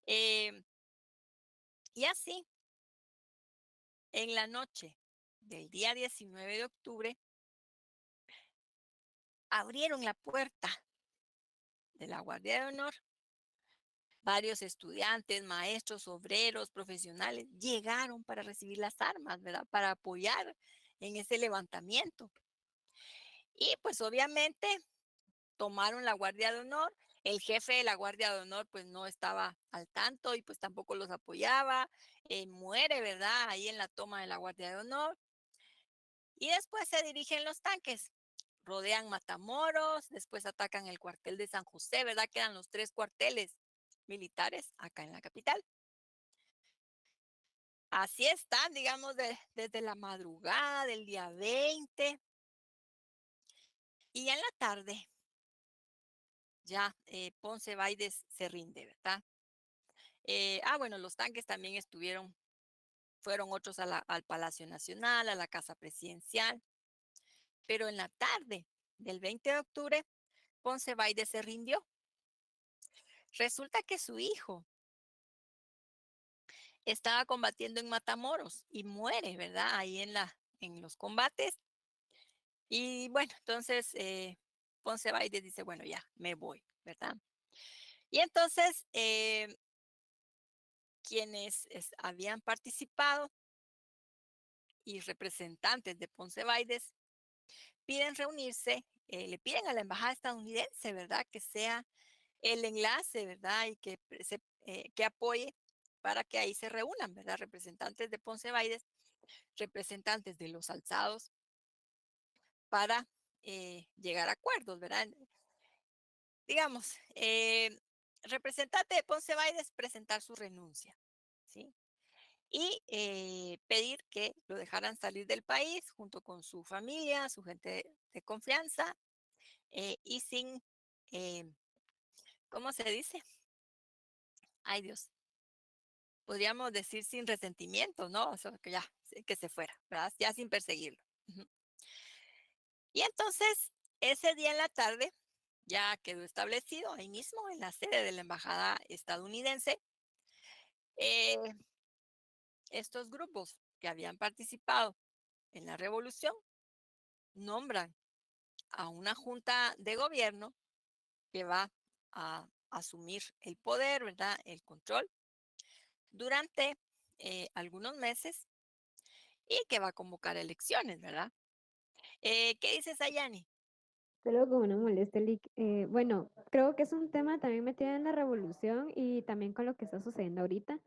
Y así, en la noche del día 19 de octubre, abrieron la puerta de la Guardia de Honor. Varios estudiantes, maestros, obreros, profesionales llegaron para recibir las armas, ¿verdad? Para apoyar en ese levantamiento. Y pues obviamente tomaron la Guardia de Honor. El jefe de la Guardia de Honor pues no estaba al tanto y pues tampoco los apoyaba. Muere, ¿verdad? Ahí en la toma de la Guardia de Honor. Y después se dirigen los tanques. Rodean Matamoros, después atacan el cuartel de San José, ¿verdad? Que eran los 3 cuarteles militares acá en la capital. Así están, digamos, desde la madrugada del día 20. Y en la tarde, ya Ponce Baides se rinde, ¿verdad? Bueno, los tanques también fueron otros al Palacio Nacional, a la Casa Presidencial. Pero en la tarde del 20 de octubre, Ponce Baides se rindió. Resulta que su hijo estaba combatiendo en Matamoros y muere, ¿verdad? Ahí en los combates. Y bueno, entonces Ponce Baides dice, bueno, ya, me voy, ¿verdad? Y entonces, quienes habían participado y representantes de Ponce Baides piden reunirse, le piden a la embajada estadounidense, ¿verdad? Que sea el enlace, ¿verdad? Y que apoye para que ahí se reúnan, ¿verdad? Representantes de Ponce Baides, representantes de los alzados, para llegar a acuerdos, ¿verdad? Digamos, representante de Ponce Baides presentar su renuncia, ¿sí? Y pedir que lo dejaran salir del país junto con su familia, su gente de confianza y sin, ¿cómo se dice? Ay Dios, podríamos decir sin resentimiento, ¿no? O sea, que ya, que se fuera, ¿verdad? Ya sin perseguirlo. Y entonces, ese día en la tarde, ya quedó establecido ahí mismo en la sede de la embajada estadounidense, estos grupos que habían participado en la revolución nombran a una junta de gobierno que va a asumir el poder, ¿verdad? El control durante algunos meses y que va a convocar elecciones, ¿verdad? ¿Qué dices, Ayani? Solo como no moleste, Lick. Bueno, creo que es un tema también metido en la revolución y también con lo que está sucediendo ahorita.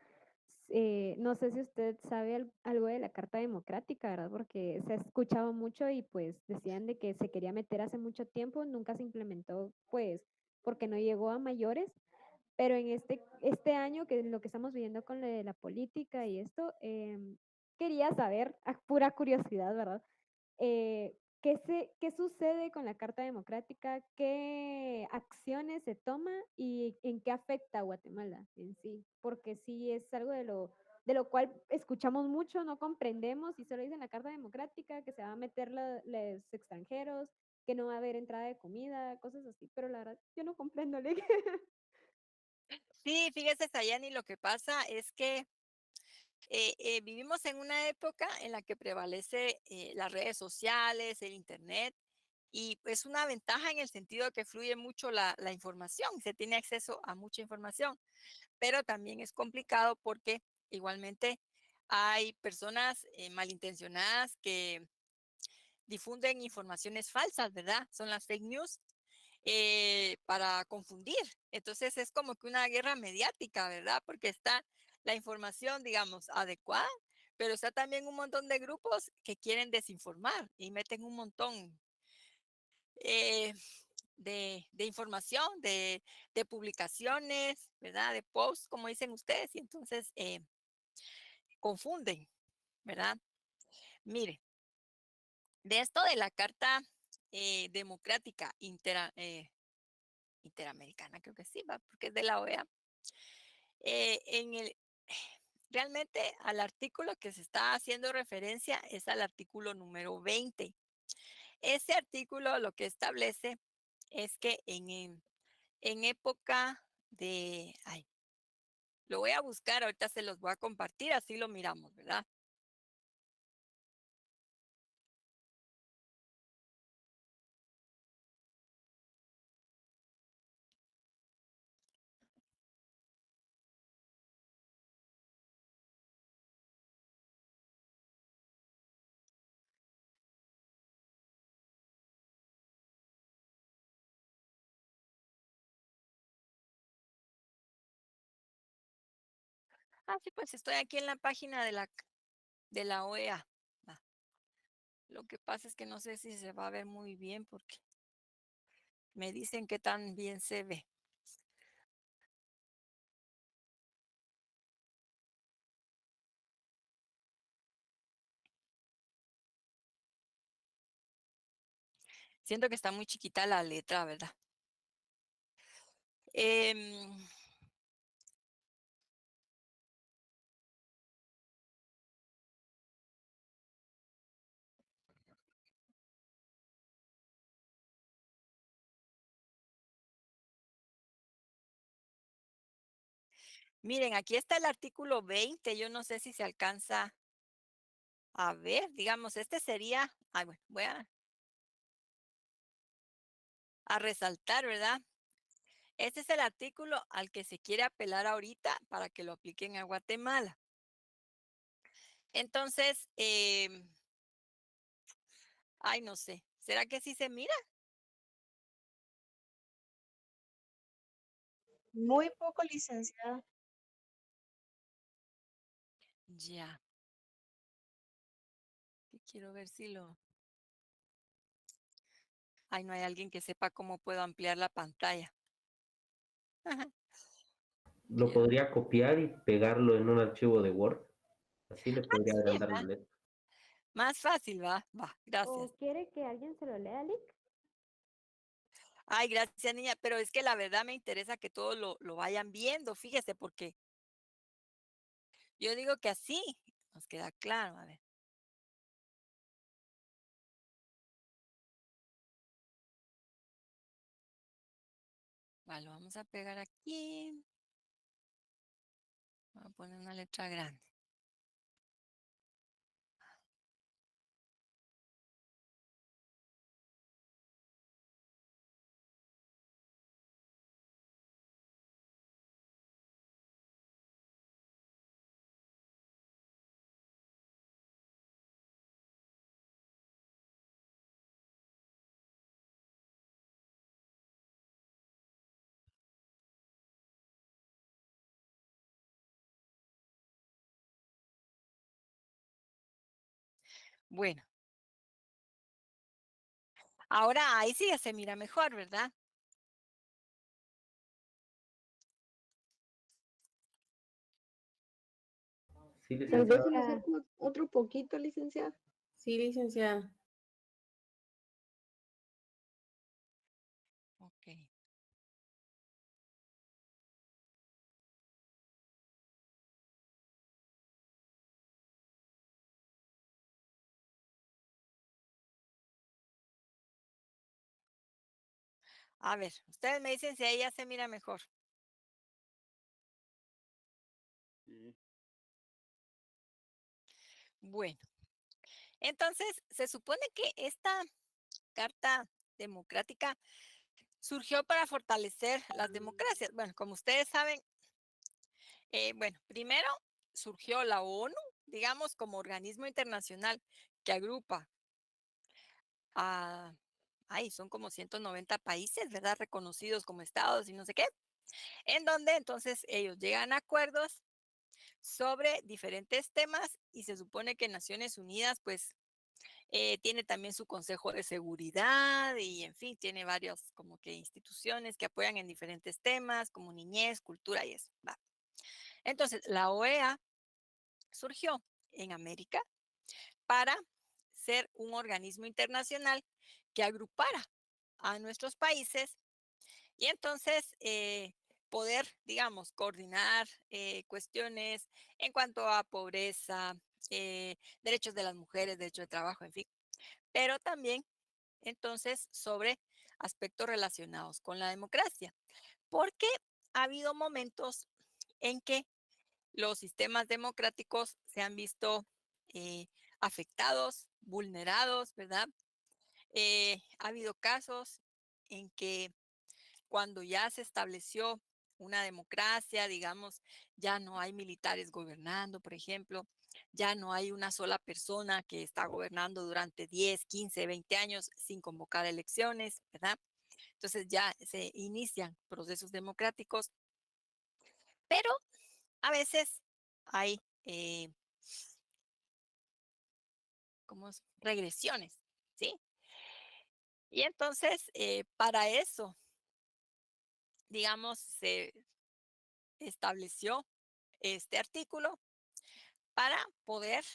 No sé si usted sabe algo de la Carta Democrática, ¿verdad? Porque se ha escuchado mucho y pues decían de que se quería meter hace mucho tiempo, nunca se implementó, pues porque no llegó a mayores, pero en este año, que es lo que estamos viviendo con lo de la política y esto, quería saber, a pura curiosidad, ¿verdad? ¿Qué sucede con la Carta Democrática? ¿Qué acciones se toma y en qué afecta a Guatemala en sí? Porque sí es algo de lo cual escuchamos mucho, no comprendemos y solo dicen la Carta Democrática que se va a meter los extranjeros, que no va a haber entrada de comida, cosas así, pero la verdad yo no comprendo, Lick. Sí, fíjese, Sayani, lo que pasa es que vivimos en una época en la que prevalece las redes sociales, el internet, y es una ventaja en el sentido de que fluye mucho la información, se tiene acceso a mucha información, pero también es complicado porque igualmente hay personas malintencionadas que difunden informaciones falsas, ¿verdad? Son las fake news para confundir. Entonces es como que una guerra mediática, ¿verdad? Porque está la información, digamos, adecuada, pero está también un montón de grupos que quieren desinformar y meten un montón eh, de información, de publicaciones, ¿verdad? De posts, como dicen ustedes, y entonces confunden, ¿verdad? Mire, de esto de la Carta Democrática Interamericana, creo que sí, va, porque es de la OEA. En el, realmente al artículo que se está haciendo referencia es al artículo número 20. Ese artículo lo que establece es que en época de, ay, lo voy a buscar, ahorita se los voy a compartir, así lo miramos, ¿verdad? Ah, sí, pues estoy aquí en la página de la OEA. Va. Lo que pasa es que no sé si se va a ver muy bien porque me dicen que tan bien se ve. Siento que está muy chiquita la letra, ¿verdad? Em, miren, aquí está el artículo 20. Yo no sé si se alcanza a ver. Digamos, este sería, ay, bueno, voy a resaltar, ¿verdad? Este es el artículo al que se quiere apelar ahorita para que lo apliquen a Guatemala. Entonces, ay, no sé, ¿será que sí se mira? Muy poco, licenciada. Ya. Quiero ver si lo... Ay, no hay alguien que sepa cómo puedo ampliar la pantalla. Lo Quiero... podría copiar y pegarlo en un archivo de Word. Así le Ah, podría sí, agrandar la ¿verdad? letra. Más fácil, va, gracias. ¿O quiere que alguien se lo lea, Lick? Ay, gracias, niña, pero es que la verdad me interesa que todos lo vayan viendo, fíjese, porque yo digo que así nos queda claro. A ver, va, lo vamos a pegar aquí. Voy a poner una letra grande. Bueno, ahora ahí sí ya se mira mejor, ¿verdad? Sí, Tal vez se le licenciada. acerca otro poquito, licenciada. Sí, licenciada. Ok. A ver, ustedes me dicen si ahí ya se mira mejor. Bueno, entonces se supone que esta Carta Democrática surgió para fortalecer las democracias. Bueno, como ustedes saben, bueno, primero surgió la ONU, digamos, como organismo internacional que agrupa a, ay, son como 190 países, ¿verdad? Reconocidos como estados y no sé qué, en donde entonces ellos llegan a acuerdos sobre diferentes temas y se supone que Naciones Unidas, pues, tiene también su Consejo de Seguridad y, en fin, tiene varias como que instituciones que apoyan en diferentes temas, como niñez, cultura y eso. Va. Entonces, la OEA surgió en América para ser un organismo internacional que agrupara a nuestros países y entonces poder, digamos, coordinar cuestiones en cuanto a pobreza, derechos de las mujeres, derecho de trabajo, en fin, pero también entonces sobre aspectos relacionados con la democracia, porque ha habido momentos en que los sistemas democráticos se han visto afectados, vulnerados, ¿verdad? Ha habido casos en que cuando ya se estableció una democracia, digamos, ya no hay militares gobernando, por ejemplo, ya no hay una sola persona que está gobernando durante 10, 15, 20 años sin convocar elecciones, ¿verdad? Entonces ya se inician procesos democráticos, pero a veces hay como regresiones, ¿sí? Y entonces, para eso, digamos, se estableció este artículo para poder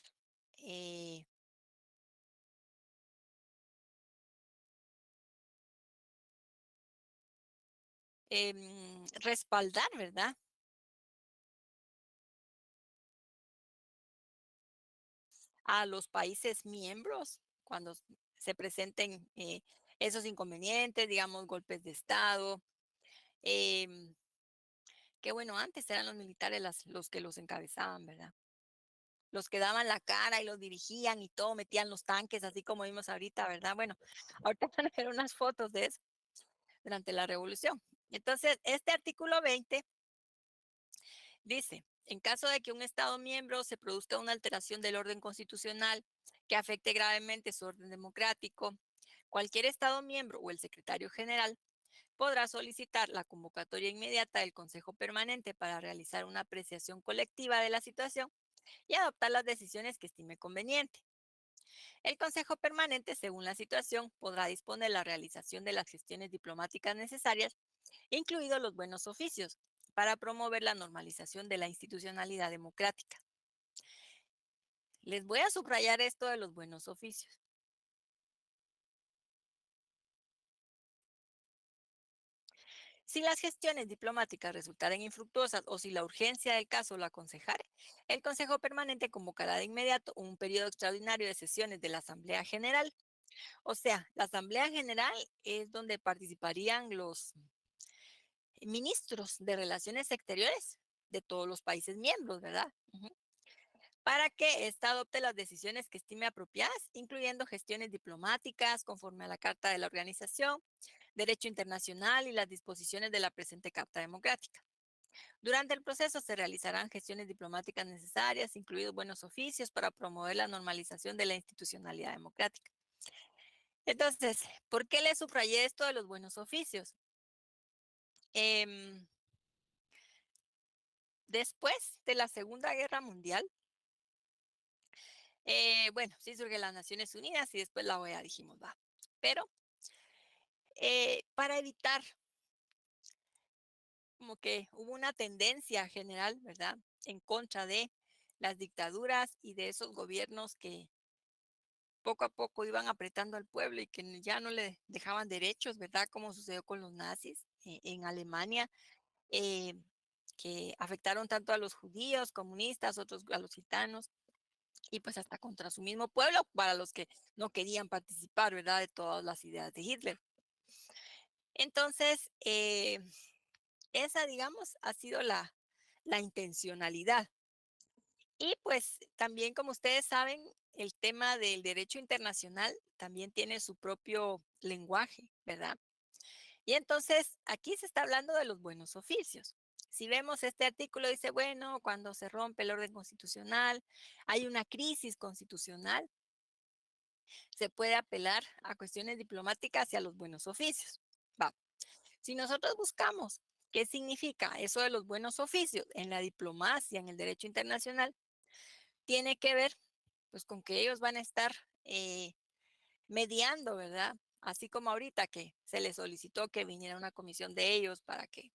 eh, respaldar, ¿verdad? A los países miembros cuando se presenten esos inconvenientes, digamos, golpes de Estado. Que bueno, antes eran los militares los que los encabezaban, ¿verdad? Los que daban la cara y los dirigían y todo, metían los tanques, así como vimos ahorita, ¿verdad? Bueno, ahorita van a ver unas fotos de eso durante la revolución. Entonces, este artículo 20 dice, en caso de que un Estado miembro se produzca una alteración del orden constitucional que afecte gravemente su orden democrático, cualquier Estado miembro o el secretario general podrá solicitar la convocatoria inmediata del Consejo Permanente para realizar una apreciación colectiva de la situación y adoptar las decisiones que estime conveniente. El Consejo Permanente, según la situación, podrá disponer la realización de las gestiones diplomáticas necesarias, incluidos los buenos oficios, para promover la normalización de la institucionalidad democrática. Les voy a subrayar esto de los buenos oficios. Si las gestiones diplomáticas resultaren infructuosas o si la urgencia del caso lo aconsejare, el Consejo Permanente convocará de inmediato un periodo extraordinario de sesiones de la Asamblea General. O sea, la Asamblea General es donde participarían los ministros de Relaciones Exteriores de todos los países miembros, ¿verdad? Para que ésta adopte las decisiones que estime apropiadas, incluyendo gestiones diplomáticas conforme a la Carta de la Organización, Derecho Internacional y las disposiciones de la presente Carta Democrática. Durante el proceso se realizarán gestiones diplomáticas necesarias, incluidos buenos oficios, para promover la normalización de la institucionalidad democrática. Entonces, ¿por qué le subrayé esto de los buenos oficios? Después de la Segunda Guerra Mundial, Bueno, sí surge las Naciones Unidas y después la OEA, dijimos, va. Pero para evitar, como que hubo una tendencia general, ¿verdad?, en contra de las dictaduras y de esos gobiernos que poco a poco iban apretando al pueblo y que ya no le dejaban derechos, ¿verdad? Como sucedió con los nazis en Alemania, eh, que afectaron tanto a los judíos, comunistas, otros a los gitanos, y pues hasta contra su mismo pueblo, para los que no querían participar, ¿verdad?, de todas las ideas de Hitler. Entonces, esa, digamos, ha sido la intencionalidad. Y pues también, como ustedes saben, el tema del derecho internacional también tiene su propio lenguaje, ¿verdad? Y entonces aquí se está hablando de los buenos oficios. Si vemos este artículo, dice, bueno, cuando se rompe el orden constitucional, hay una crisis constitucional, se puede apelar a cuestiones diplomáticas y a los buenos oficios. Va. Si nosotros buscamos qué significa eso de los buenos oficios en la diplomacia, en el derecho internacional, tiene que ver pues con que ellos van a estar mediando, ¿verdad? Así como ahorita que se les solicitó que viniera una comisión de ellos para que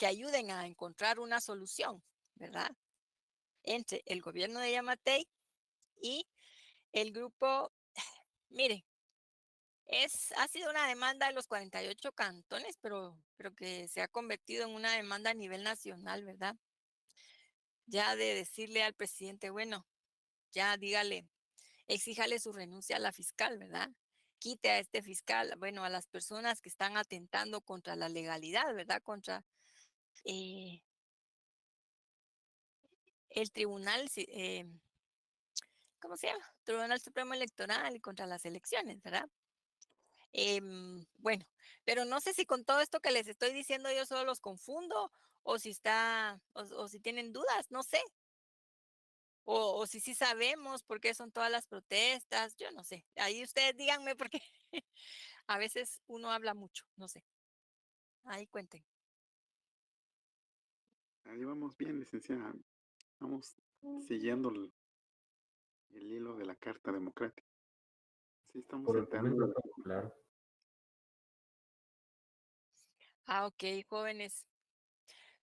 ayuden a encontrar una solución, ¿verdad?, entre el gobierno de Yamatei y el grupo. Mire, ha sido una demanda de los 48 cantones, pero que se ha convertido en una demanda a nivel nacional, ¿verdad? Ya de decirle al presidente, bueno, ya dígale, exíjale su renuncia a la fiscal, ¿verdad? Quite a este fiscal, bueno, a las personas que están atentando contra la legalidad, ¿verdad? Contra el tribunal, ¿cómo se llama? Tribunal Supremo Electoral y contra las elecciones, ¿verdad? Bueno, pero no sé si con todo esto que les estoy diciendo yo solo los confundo o o si tienen dudas, no sé. O si sí sabemos por qué son todas las protestas, yo no sé. Ahí ustedes díganme porque a veces uno habla mucho, no sé. Ahí cuenten. Ahí vamos bien, licenciada. Vamos siguiendo el hilo de la Carta Democrática. Sí, estamos Por el enterando. momento todo claro. Ok, jóvenes.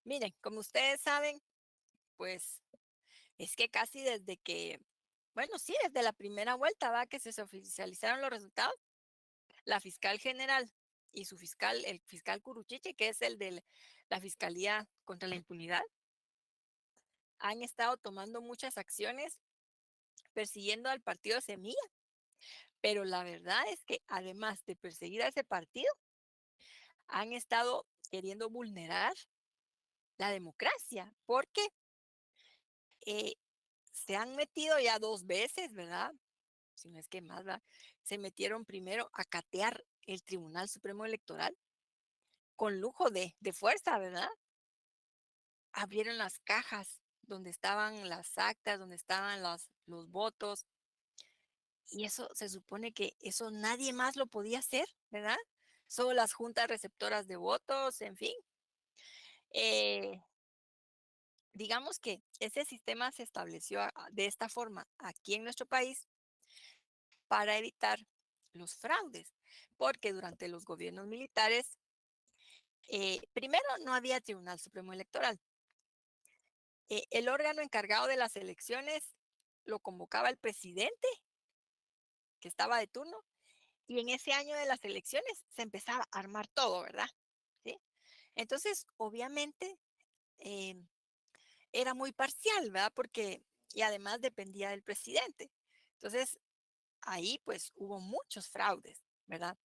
Miren, como ustedes saben, pues es que casi desde que, bueno, sí, desde la primera vuelta, va, que se oficializaron los resultados, la fiscal general y su fiscal, el fiscal Curuchiche, que es el de la Fiscalía contra la Impunidad, han estado tomando muchas acciones persiguiendo al partido Semilla. Pero la verdad es que además de perseguir a ese partido, han estado queriendo vulnerar la democracia, porque se han metido ya 2 veces, ¿verdad? Si no es que más, ¿verdad? Se metieron primero a catear el Tribunal Supremo Electoral con lujo de fuerza, ¿verdad? Abrieron las cajas donde estaban las actas, donde estaban los votos, y eso se supone que eso nadie más lo podía hacer, ¿verdad? Solo las juntas receptoras de votos, en fin. Digamos que ese sistema se estableció de esta forma aquí en nuestro país para evitar los fraudes, porque durante los gobiernos militares, primero no había Tribunal Supremo Electoral. El órgano encargado de las elecciones lo convocaba el presidente, que estaba de turno, y en ese año de las elecciones se empezaba a armar todo, ¿verdad? ¿Sí? Entonces, obviamente, era muy parcial, ¿verdad? Y además dependía del presidente. Entonces, ahí pues hubo muchos fraudes, ¿verdad?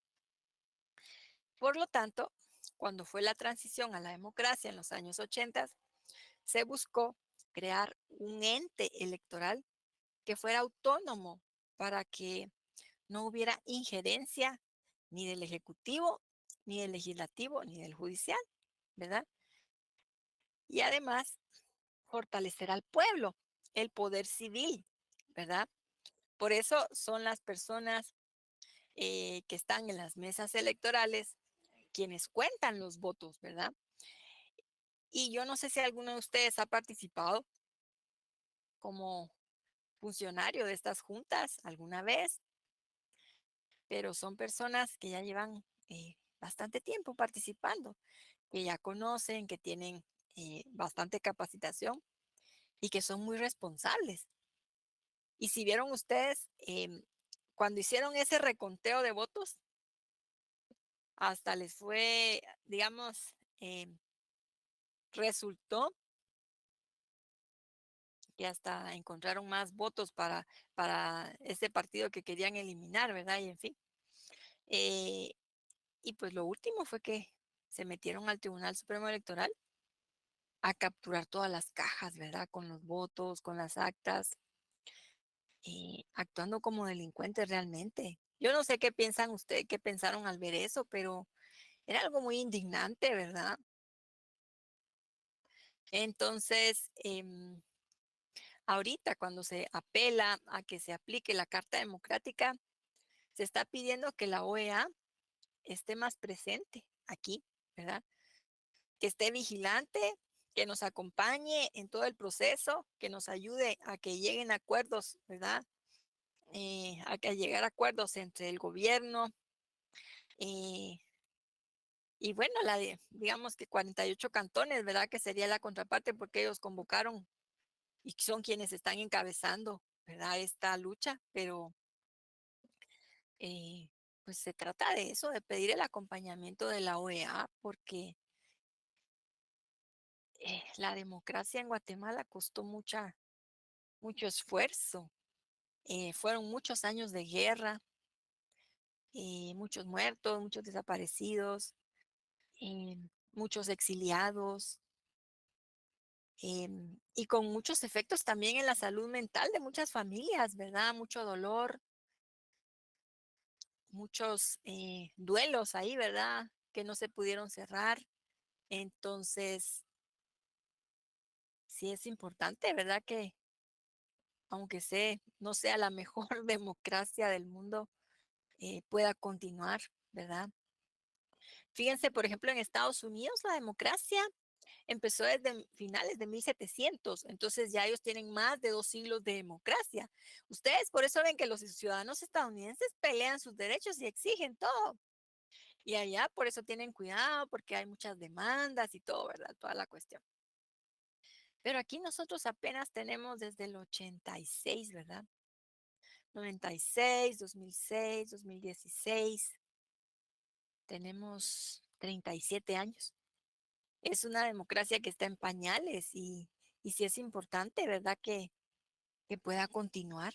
Por lo tanto, cuando fue la transición a la democracia en los años 80, se buscó crear un ente electoral que fuera autónomo para que no hubiera injerencia ni del Ejecutivo, ni del Legislativo, ni del Judicial, ¿verdad? Y además, fortalecer al pueblo, el poder civil, ¿verdad? Por eso son las personas que están en las mesas electorales quienes cuentan los votos, ¿verdad? Y yo no sé si alguno de ustedes ha participado como funcionario de estas juntas alguna vez, pero son personas que ya llevan bastante tiempo participando, que ya conocen, que tienen bastante capacitación y que son muy responsables. Y si vieron ustedes, cuando hicieron ese reconteo de votos, hasta les fue, digamos, resultó que hasta encontraron más votos para ese partido que querían eliminar, ¿verdad? Y en fin. Eh, y pues lo último fue que se metieron al Tribunal Supremo Electoral a capturar todas las cajas, ¿verdad? Con los votos, con las actas, actuando como delincuentes realmente. Yo no sé qué piensan ustedes, qué pensaron al ver eso, pero era algo muy indignante, ¿verdad? Entonces, ahorita cuando se apela a que se aplique la Carta Democrática, se está pidiendo que la OEA esté más presente aquí, ¿verdad? Que esté vigilante, que nos acompañe en todo el proceso, que nos ayude a que lleguen acuerdos, ¿verdad? A que llegar a acuerdos entre el gobierno y bueno, digamos que 48 cantones, ¿verdad? Que sería la contraparte porque ellos convocaron y son quienes están encabezando, ¿verdad? Esta lucha, pero pues se trata de eso, de pedir el acompañamiento de la OEA, porque la democracia en Guatemala costó mucho esfuerzo. Fueron muchos años de guerra, muchos muertos, muchos desaparecidos, muchos exiliados, y con muchos efectos también en la salud mental de muchas familias, ¿verdad? Mucho dolor, muchos duelos ahí, ¿verdad? Que no se pudieron cerrar. Entonces, sí es importante, ¿verdad? Que aunque no sea la mejor democracia del mundo, pueda continuar, ¿verdad? Fíjense, por ejemplo, en Estados Unidos la democracia empezó desde finales de 1700, entonces ya ellos tienen más de 2 siglos de democracia. Ustedes por eso ven que los ciudadanos estadounidenses pelean sus derechos y exigen todo. Y allá por eso tienen cuidado, porque hay muchas demandas y todo, ¿verdad? Toda la cuestión. Pero aquí nosotros apenas tenemos desde el 86, ¿verdad? 96, 2006, 2016. Tenemos 37 años. Es una democracia que está en pañales y sí es importante, ¿verdad? Que pueda continuar.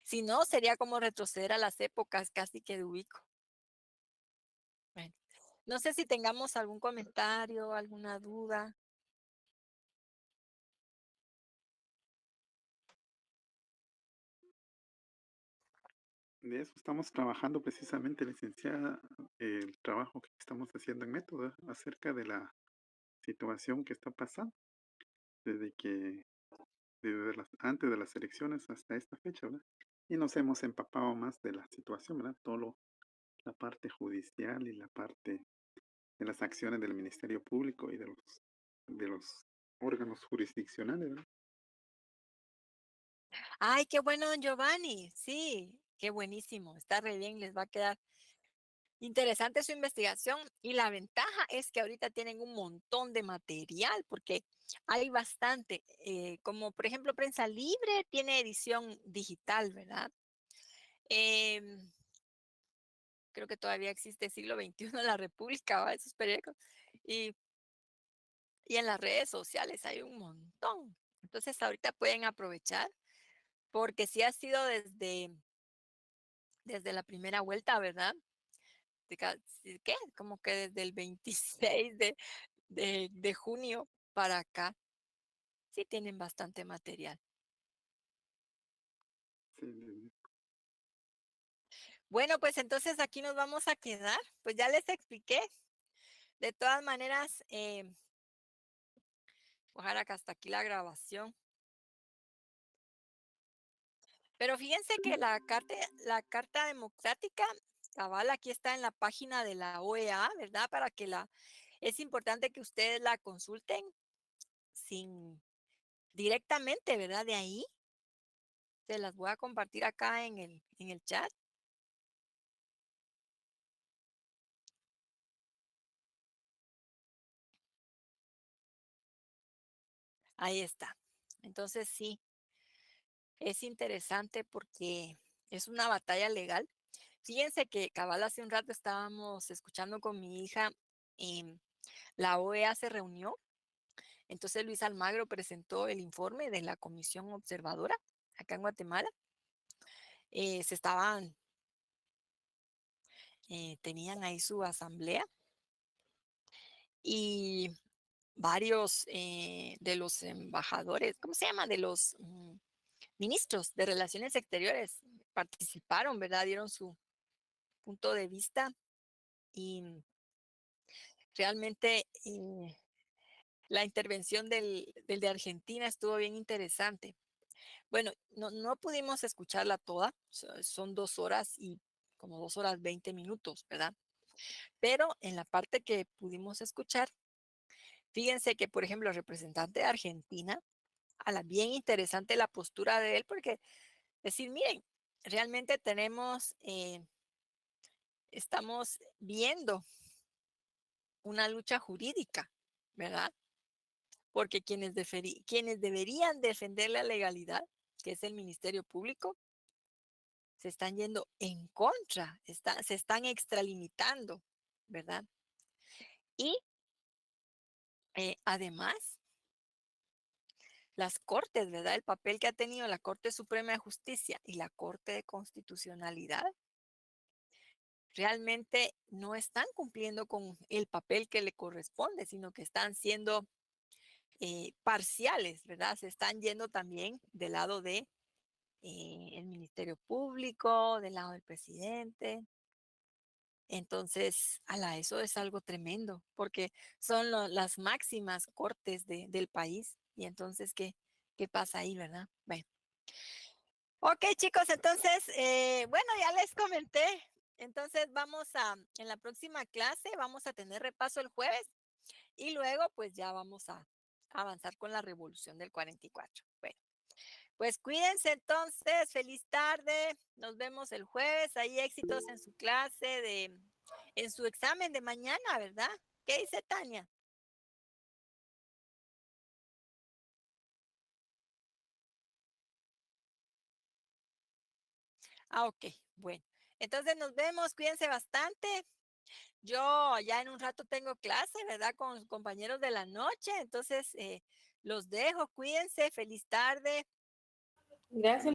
Si no, sería como retroceder a las épocas casi que de Ubico. Bueno, no sé si tengamos algún comentario, alguna duda. De eso estamos trabajando precisamente, licenciada, el trabajo que estamos haciendo en Método acerca de la situación que está pasando desde que antes de las elecciones hasta esta fecha, ¿verdad? Y nos hemos empapado más de la situación, ¿verdad? La parte judicial y la parte de las acciones del Ministerio Público y de los órganos jurisdiccionales, ¿verdad? Ay, qué bueno, don Giovanni. Sí, qué buenísimo. Está re bien, les va a quedar interesante su investigación y la ventaja es que ahorita tienen un montón de material porque hay bastante, como por ejemplo Prensa Libre tiene edición digital, ¿verdad? Em, Creo que todavía existe Siglo XXI en la República, ¿va? Esos periódicos. Y, y en las redes sociales hay un montón. Entonces ahorita pueden aprovechar porque sí ha sido desde la primera vuelta, ¿verdad? Sí, ¿qué? Como que desde el 26 de junio para acá, sí tienen bastante material. Sí, Bueno, pues entonces aquí nos vamos a quedar. Pues ya les expliqué. De todas maneras, ojalá que hasta aquí la grabación. Pero fíjense que la carta democrática, cabal, aquí está en la página de la OEA, ¿verdad? Es importante que ustedes la consulten sin directamente, ¿verdad? De ahí. Se las voy a compartir acá en el chat. Ahí está. Entonces sí, es interesante porque es una batalla legal. Fíjense que cabal hace un rato estábamos escuchando con mi hija, la OEA se reunió, entonces Luis Almagro presentó el informe de la Comisión Observadora acá en Guatemala. Se estaban, tenían ahí su asamblea y varios de los embajadores, ¿cómo se llama? De los ministros de Relaciones Exteriores participaron, ¿verdad? Dieron su punto de vista y realmente la intervención del de Argentina estuvo bien interesante. Bueno, no pudimos escucharla toda, son 2 horas y como 2 horas 20 minutos, ¿verdad? Pero en la parte que pudimos escuchar, fíjense que, por ejemplo, el representante de Argentina, a la bien interesante la postura de él, porque decir, miren, realmente estamos viendo una lucha jurídica, ¿verdad? Porque quienes deberían defender la legalidad, que es el Ministerio Público, se están yendo en contra, se están extralimitando, ¿verdad? Y además, las cortes, ¿verdad? El papel que ha tenido la Corte Suprema de Justicia y la Corte de Constitucionalidad realmente no están cumpliendo con el papel que le corresponde, sino que están siendo parciales, ¿verdad? Se están yendo también del lado de el Ministerio Público, del lado del presidente. Entonces, eso es algo tremendo, porque son las máximas cortes del país. Y entonces, ¿qué pasa ahí, verdad? Bueno. Ok, chicos, entonces, bueno, ya les comenté. Entonces, en la próxima clase, vamos a tener repaso el jueves y luego, pues ya vamos a avanzar con la revolución del 44. Bueno, pues cuídense entonces, feliz tarde, nos vemos el jueves, ahí éxitos en su clase, en su examen de mañana, ¿verdad? ¿Qué dice Tania? Ok, bueno. Entonces nos vemos, cuídense bastante. Yo ya en un rato tengo clase, ¿verdad? Con los compañeros de la noche, entonces los dejo, cuídense, feliz tarde. Gracias.